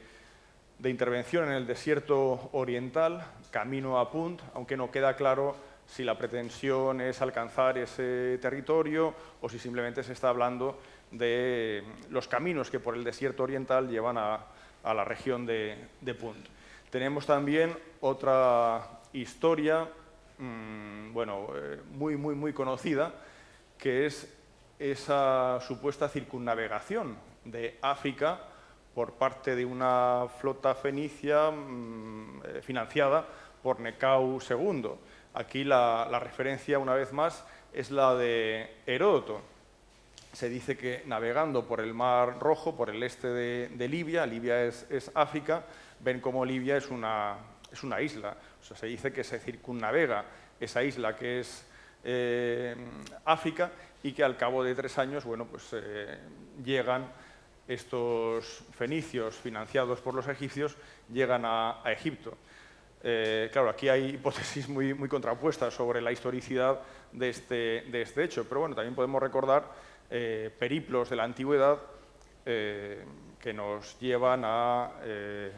intervención en el desierto oriental, camino a Punt, aunque no queda claro si la pretensión es alcanzar ese territorio o si simplemente se está hablando de los caminos que por el desierto oriental llevan a la región de Punt. Tenemos también otra historia bueno, muy conocida, que es esa supuesta circunnavegación de África por parte de una flota fenicia financiada por Necao II. Aquí la referencia, una vez más, es la de Heródoto. Se dice que navegando por el Mar Rojo, por el este de Libia, Libia es África, ven cómo Libia es una isla. O sea, se dice que se circunnavega esa isla que es África y que al cabo de 3 años, bueno, pues llegan estos fenicios financiados por los egipcios, llegan a Egipto. Claro, aquí hay hipótesis muy contrapuestas sobre la historicidad de este hecho, pero bueno, también podemos recordar periplos de la antigüedad que nos llevan a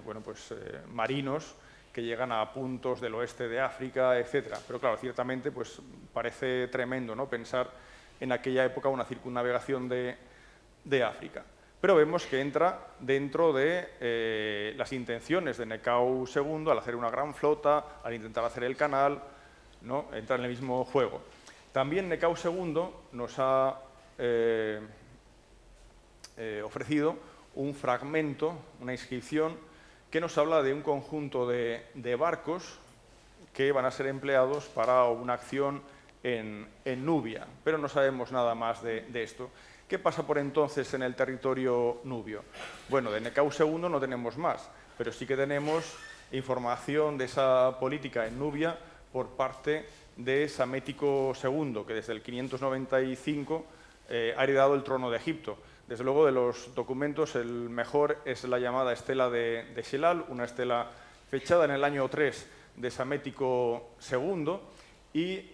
bueno, pues, marinos que llegan a puntos del oeste de África, etc. Pero claro, ciertamente pues, parece tremendo, ¿no?, pensar en aquella época una circunnavegación de África. Pero vemos que entra dentro de las intenciones de Necao II al hacer una gran flota, al intentar hacer el canal, ¿no?, entra en el mismo juego. También Necao II nos ha ofrecido un fragmento, una inscripción, que nos habla de un conjunto de barcos que van a ser empleados para una acción en Nubia, pero no sabemos nada más de esto. ¿Qué pasa por entonces en el territorio nubio? Bueno, de Necao II no tenemos más, pero sí que tenemos información de esa política en Nubia por parte de Psamético II, que desde el 595 ha heredado el trono de Egipto. Desde luego, de los documentos, el mejor es la llamada Estela de Xelal, una estela fechada en el año 3 de Psamético II, y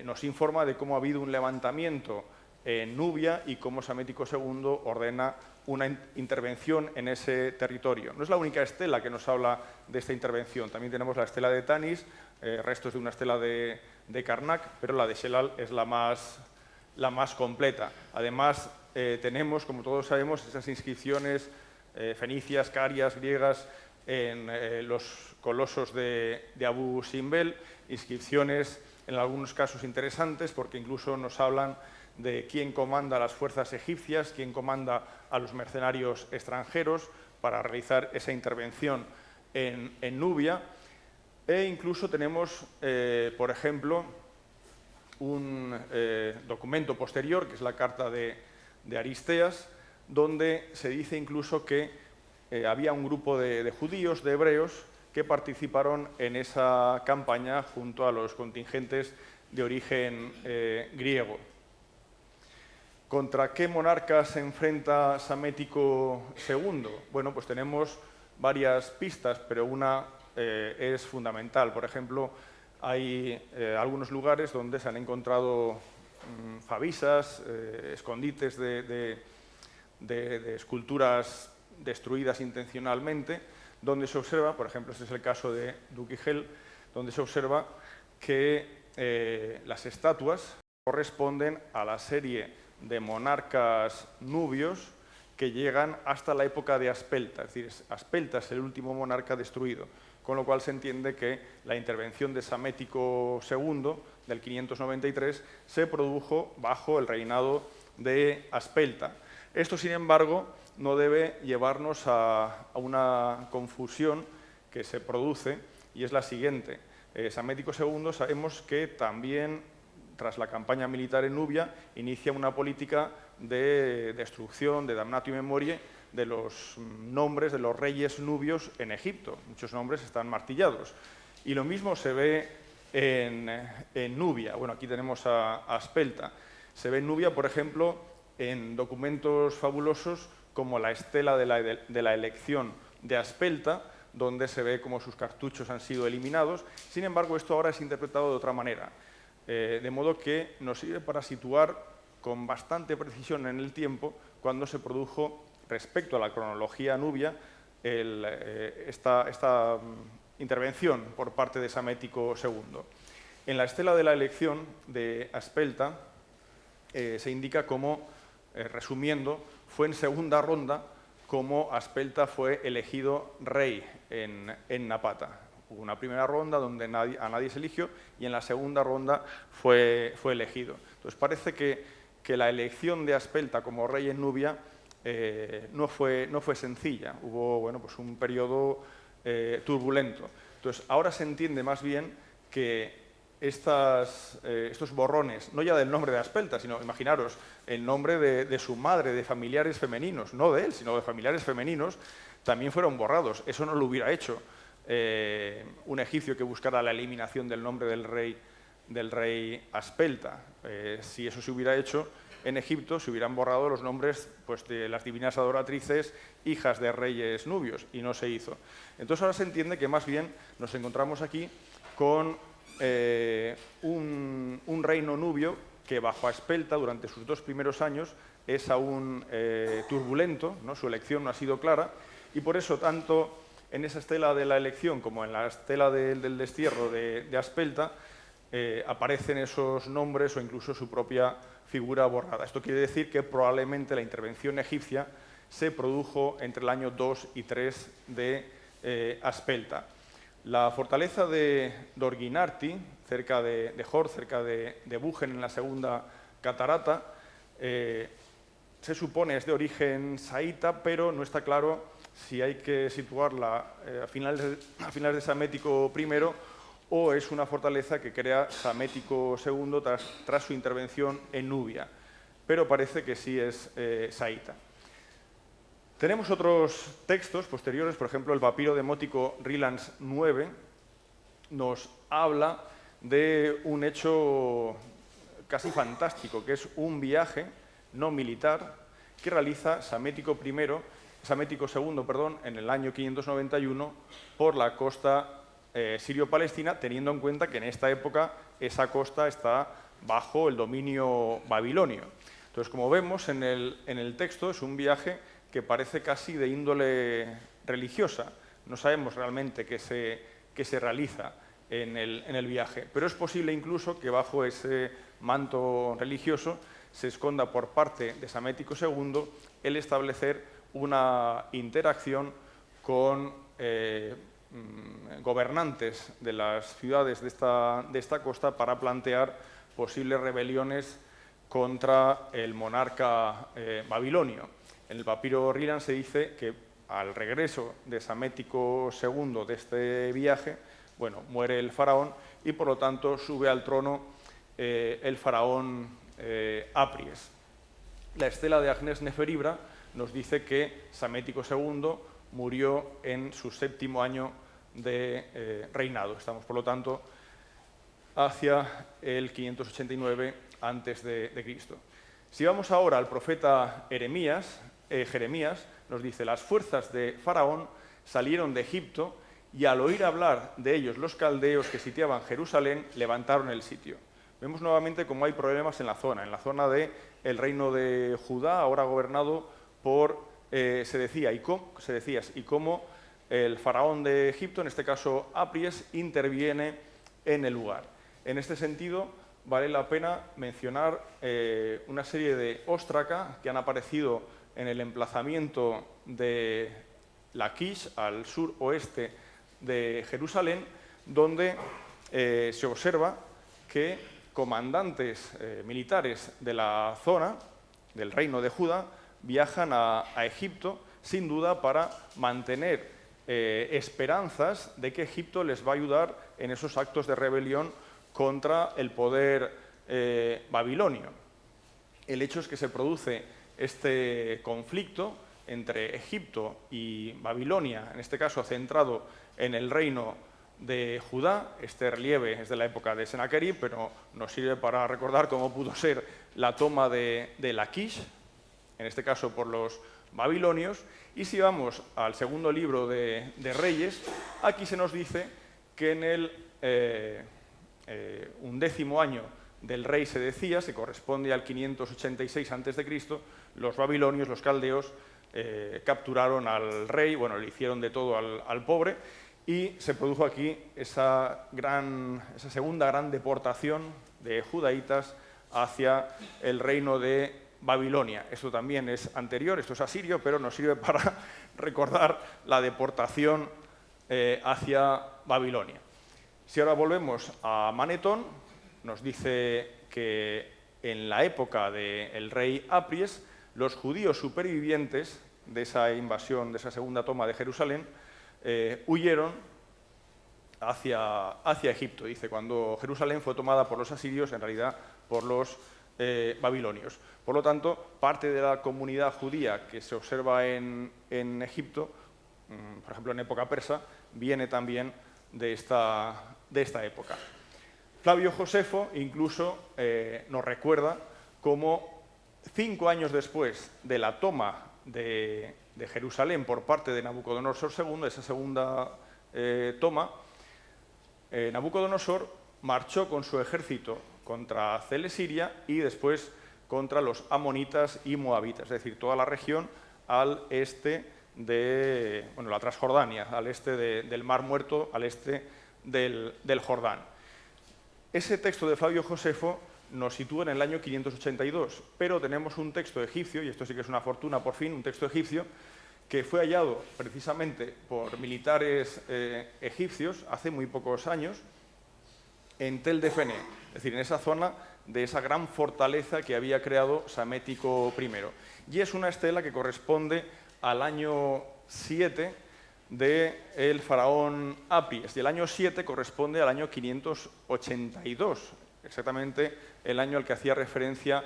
nos informa de cómo ha habido un levantamiento en Nubia y cómo Psamético II ordena una intervención en ese territorio. No es la única estela que nos habla de esta intervención. También tenemos la estela de Tanis, restos de una estela de Karnak, pero la de Xelal es la más completa. Además, tenemos, como todos sabemos, esas inscripciones fenicias, carias, griegas, en los colosos de Abu Simbel, inscripciones en algunos casos interesantes porque incluso nos hablan de quién comanda las fuerzas egipcias, quién comanda a los mercenarios extranjeros para realizar esa intervención en Nubia. E incluso tenemos, por ejemplo, un documento posterior, que es la carta de Aristeas, donde se dice incluso que había un grupo de judíos, de hebreos, que participaron en esa campaña junto a los contingentes de origen griego. ¿Contra qué monarca se enfrenta Psamético II? Bueno, pues tenemos varias pistas, pero una es fundamental. Por ejemplo, hay algunos lugares donde se han encontrado favisas, escondites de esculturas destruidas intencionalmente, donde se observa, por ejemplo, este es el caso de Duquigel, donde se observa que las estatuas corresponden a la serie de monarcas nubios que llegan hasta la época de Aspelta, es decir, Aspelta es el último monarca destruido, con lo cual se entiende que la intervención de Psamético II del 593 se produjo bajo el reinado de Aspelta. Esto, sin embargo, no debe llevarnos a una confusión que se produce, y es la siguiente. Psamético II sabemos que también, tras la campaña militar en Nubia, inicia una política de destrucción, de damnatio memoriae, de los nombres de los reyes nubios en Egipto. Muchos nombres están martillados. Y lo mismo se ve en Nubia. Bueno, aquí tenemos a Aspelta. Se ve en Nubia, por ejemplo, en documentos fabulosos como la estela de la elección de Aspelta, donde se ve cómo sus cartuchos han sido eliminados. Sin embargo, esto ahora es interpretado de otra manera. De modo que nos sirve para situar con bastante precisión en el tiempo cuando se produjo, respecto a la cronología nubia, esta intervención por parte de Psamético II. En la estela de la elección de Aspelta se indica como, resumiendo, fue en segunda ronda como Aspelta fue elegido rey en Napata. Hubo una primera ronda donde a nadie se eligió y en la segunda ronda fue elegido. Entonces parece que la elección de Aspelta como rey en Nubia no fue sencilla. Hubo pues un periodo turbulento. Entonces ahora se entiende más bien que estos borrones, no ya del nombre de Aspelta, sino, imaginaros, el nombre de su madre, de familiares femeninos, no de él, sino de familiares femeninos, también fueron borrados. Eso no lo hubiera hecho un egipcio que buscara la eliminación del nombre del rey Aspelta. Si eso se hubiera hecho en Egipto, se hubieran borrado los nombres pues, de las divinas adoratrices, hijas de reyes nubios, y no se hizo. Entonces ahora se entiende que más bien nos encontramos aquí con un reino nubio que bajo Aspelta durante sus 2 primeros años es aún turbulento, ¿no? Su elección no ha sido clara, y por eso tanto en esa estela de la elección, como en la estela del destierro de Aspelta, aparecen esos nombres o incluso su propia figura borrada. Esto quiere decir que probablemente la intervención egipcia se produjo entre el año 2 y 3 de Aspelta. La fortaleza de Dorginarti, cerca de Jor, cerca de Bugen, en la segunda catarata, se supone es de origen saíta, pero no está claro si hay que situarla a finales de Psamético I o es una fortaleza que crea Psamético II tras su intervención en Nubia, pero parece que sí es saíta. Tenemos otros textos posteriores, por ejemplo, el papiro demótico Rilans 9 nos habla de un hecho casi fantástico, que es un viaje no militar que realiza Psamético II, en el año 591 por la costa sirio-palestina, teniendo en cuenta que en esta época esa costa está bajo el dominio babilonio. Entonces, como vemos en el texto, es un viaje que parece casi de índole religiosa. No sabemos realmente qué se realiza en el viaje, pero es posible incluso que bajo ese manto religioso se esconda por parte de Psamético II el establecer una interacción con gobernantes de las ciudades de esta costa para plantear posibles rebeliones contra el monarca babilonio. En el papiro Rilan se dice que al regreso de Psamético II de este viaje, bueno, muere el faraón y por lo tanto sube al trono el faraón Apries. La estela de Agnès Neferibra nos dice que Psamético II murió en su 7º año de reinado. Estamos, por lo tanto, hacia el 589 a.C. Si vamos ahora al profeta Jeremías, nos dice: las fuerzas de Faraón salieron de Egipto y al oír hablar de ellos los caldeos que sitiaban Jerusalén, levantaron el sitio. Vemos nuevamente cómo hay problemas en la zona del reino de Judá, ahora gobernado por Sedecías, y cómo el faraón de Egipto, en este caso Apries, interviene en el lugar. En este sentido, vale la pena mencionar una serie de óstraca que han aparecido en el emplazamiento de Laquish, al suroeste de Jerusalén, donde se observa que comandantes militares de la zona, del reino de Judá, viajan a Egipto, sin duda para mantener esperanzas de que Egipto les va a ayudar en esos actos de rebelión contra el poder babilonio. El hecho es que se produce este conflicto entre Egipto y Babilonia, en este caso centrado en el reino de Judá. Este relieve es de la época de Sennacherib, pero nos sirve para recordar cómo pudo ser la toma de Laquish, en este caso por los babilonios. Y si vamos al segundo libro de Reyes, aquí se nos dice que en el 11º año del rey Sedecías, que corresponde al 586 a.C., los babilonios, los caldeos, capturaron al rey, bueno, le hicieron de todo al pobre, y se produjo aquí esa segunda gran deportación de judaítas hacia el reino de Babilonia. Esto también es anterior, esto es asirio, pero nos sirve para recordar la deportación hacia Babilonia. Si ahora volvemos a Manetón, nos dice que en la época del rey Apries, los judíos supervivientes de esa invasión, de esa segunda toma de Jerusalén, huyeron hacia Egipto. Dice, cuando Jerusalén fue tomada por los asirios, en realidad por los babilonios. Por lo tanto, parte de la comunidad judía que se observa en Egipto, por ejemplo en época persa, viene también de esta época. Flavio Josefo incluso nos recuerda cómo 5 años después de la toma de Jerusalén por parte de Nabucodonosor II, esa segunda toma, Nabucodonosor marchó con su ejército contra Celesiria y después contra los amonitas y moabitas, es decir, toda la región al este de la Transjordania, al este del Mar Muerto, al este del Jordán. Ese texto de Flavio Josefo nos sitúa en el año 582, pero tenemos un texto egipcio, y esto sí que es una fortuna por fin, un texto egipcio, que fue hallado precisamente por militares egipcios hace muy pocos años en Tel Defene, es decir, en esa zona de esa gran fortaleza que había creado Psamético I. Y es una estela que corresponde al año 7 del faraón Apries, y el año 7 corresponde al año 582, exactamente el año al que hacía referencia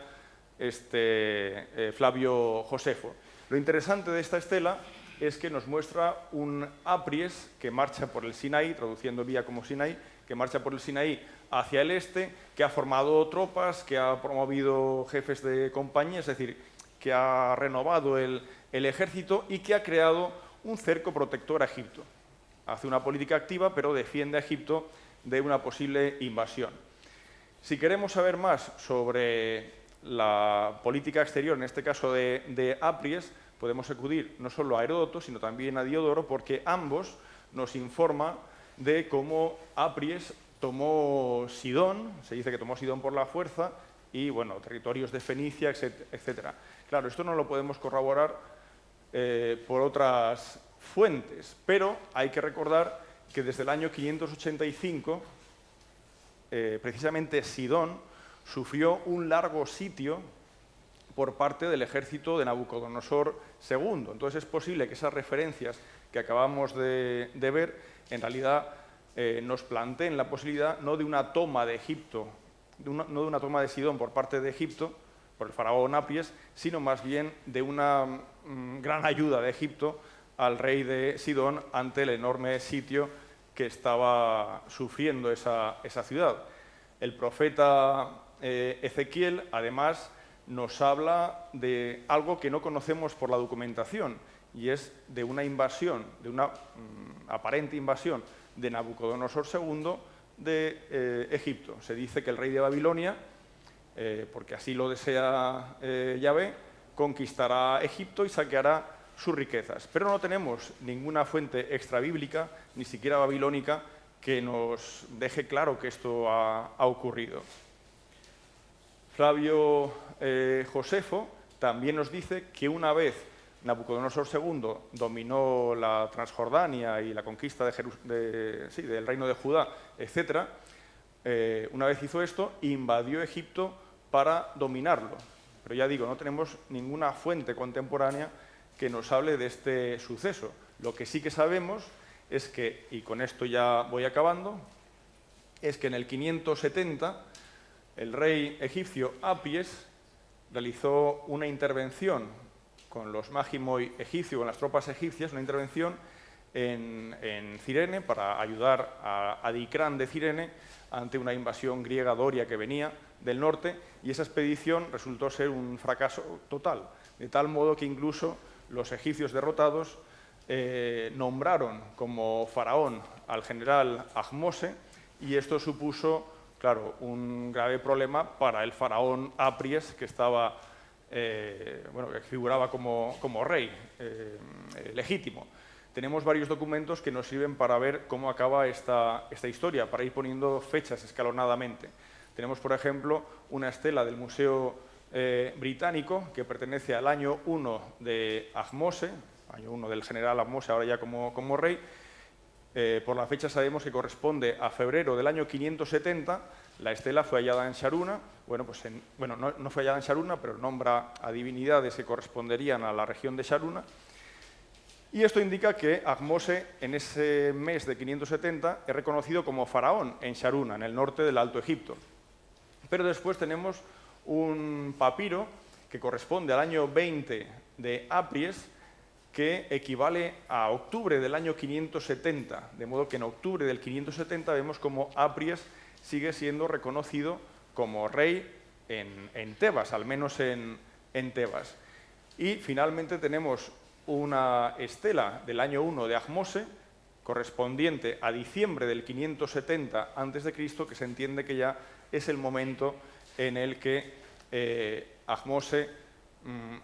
Flavio Josefo. Lo interesante de esta estela es que nos muestra un Apries que marcha por el Sinaí, traduciendo vía como Sinaí, que marcha por el Sinaí hacia el este, que ha formado tropas, que ha promovido jefes de compañía, es decir, que ha renovado el ejército y que ha creado un cerco protector a Egipto. Hace una política activa, pero defiende a Egipto de una posible invasión. Si queremos saber más sobre la política exterior, en este caso de Apries, podemos acudir no solo a Heródoto, sino también a Diodoro, porque ambos nos informan de cómo Apries tomó Sidón, se dice que tomó Sidón por la fuerza, y territorios de Fenicia, etc. Claro, esto no lo podemos corroborar por otras fuentes, pero hay que recordar que desde el año 585, precisamente Sidón sufrió un largo sitio por parte del ejército de Nabucodonosor II. Entonces es posible que esas referencias que acabamos de ver en realidad nos planteen la posibilidad no de una toma de Egipto, no de una toma de Sidón por parte de Egipto, por el faraón Apries, sino más bien de una gran ayuda de Egipto al rey de Sidón ante el enorme sitio que estaba sufriendo esa ciudad. El profeta Ezequiel, además, nos habla de algo que no conocemos por la documentación, y es de una invasión, de una aparente invasión de Nabucodonosor II de Egipto. Se dice que el rey de Babilonia, porque así lo desea Yahvé, conquistará Egipto y saqueará sus riquezas. Pero no tenemos ninguna fuente extrabíblica, ni siquiera babilónica, que nos deje claro que esto ha ocurrido. Flavio Josefo también nos dice que una vez Nabucodonosor II dominó la Transjordania y la conquista del reino de Judá, etc., una vez hizo esto, invadió Egipto para dominarlo. Pero ya digo, no tenemos ninguna fuente contemporánea que nos hable de este suceso. Lo que sí que sabemos es que, y con esto ya voy acabando, es que en el 570 el rey egipcio Apries realizó una intervención con los magimoi egipcios, con las tropas egipcias, una intervención en Cirene para ayudar a Dicrán de Cirene ante una invasión griega doria que venía del norte, y esa expedición resultó ser un fracaso total, de tal modo que incluso los egipcios derrotados nombraron como faraón al general Ahmose, y esto supuso, claro, un grave problema para el faraón Apries, que estaba, que figuraba como rey legítimo. Tenemos varios documentos que nos sirven para ver cómo acaba esta historia, para ir poniendo fechas escalonadamente. Tenemos, por ejemplo, una estela del Museo Británico que pertenece al año 1 de Ahmose, año 1 del general Ahmose, ahora ya como rey. Por la fecha sabemos que corresponde a febrero del año 570. La estela fue hallada en Sharuna. No fue hallada en Sharuna, pero nombra a divinidades que corresponderían a la región de Sharuna. Y esto indica que Ahmose, en ese mes de 570, es reconocido como faraón en Sharuna, en el norte del Alto Egipto. Pero después tenemos un papiro que corresponde al año 20 de Apries, que equivale a octubre del año 570, de modo que en octubre del 570 vemos como Apries sigue siendo reconocido como rey en Tebas, al menos en Tebas. Y finalmente tenemos una estela del año 1 de Ahmose, correspondiente a diciembre del 570 a.C., que se entiende que ya es el momento en el que Ahmose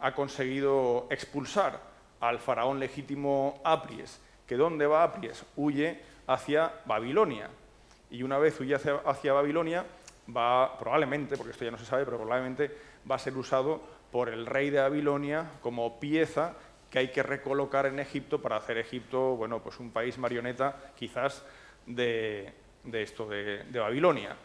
ha conseguido expulsar al faraón legítimo Apries, que ¿dónde va Apries? Huye hacia Babilonia. Y una vez huye hacia Babilonia, probablemente, porque esto ya no se sabe, pero probablemente va a ser usado por el rey de Babilonia como pieza que hay que recolocar en Egipto para hacer Egipto, bueno, pues un país marioneta quizás de Babilonia.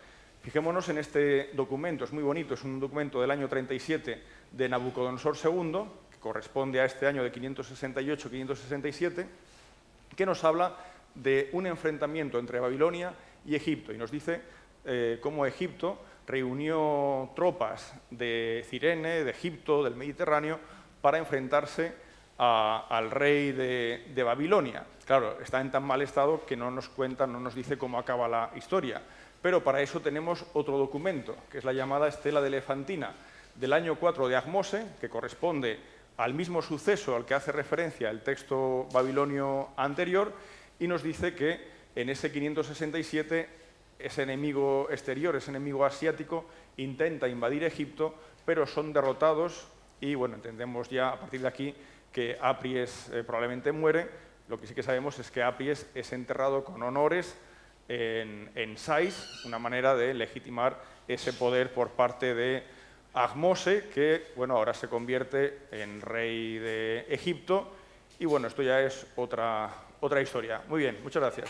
Fijémonos en este documento, es muy bonito, es un documento del año 37 de Nabucodonosor II, que corresponde a este año de 568-567, que nos habla de un enfrentamiento entre Babilonia y Egipto, y nos dice cómo Egipto reunió tropas de Cirene, de Egipto, del Mediterráneo, para enfrentarse al rey de Babilonia. Claro, está en tan mal estado que no nos cuenta, no nos dice cómo acaba la historia. Pero para eso tenemos otro documento, que es la llamada Estela de Elefantina, del año 4 de Ahmose, que corresponde al mismo suceso al que hace referencia el texto babilonio anterior, y nos dice que en ese 567 ese enemigo exterior, ese enemigo asiático, intenta invadir Egipto, pero son derrotados y, bueno, entendemos ya a partir de aquí que Apries probablemente muere. Lo que sí que sabemos es que Apries es enterrado con honores en Sais, una manera de legitimar ese poder por parte de Ahmose, que, bueno, ahora se convierte en rey de Egipto. Y, bueno, esto ya es otra historia. Muy bien, muchas gracias.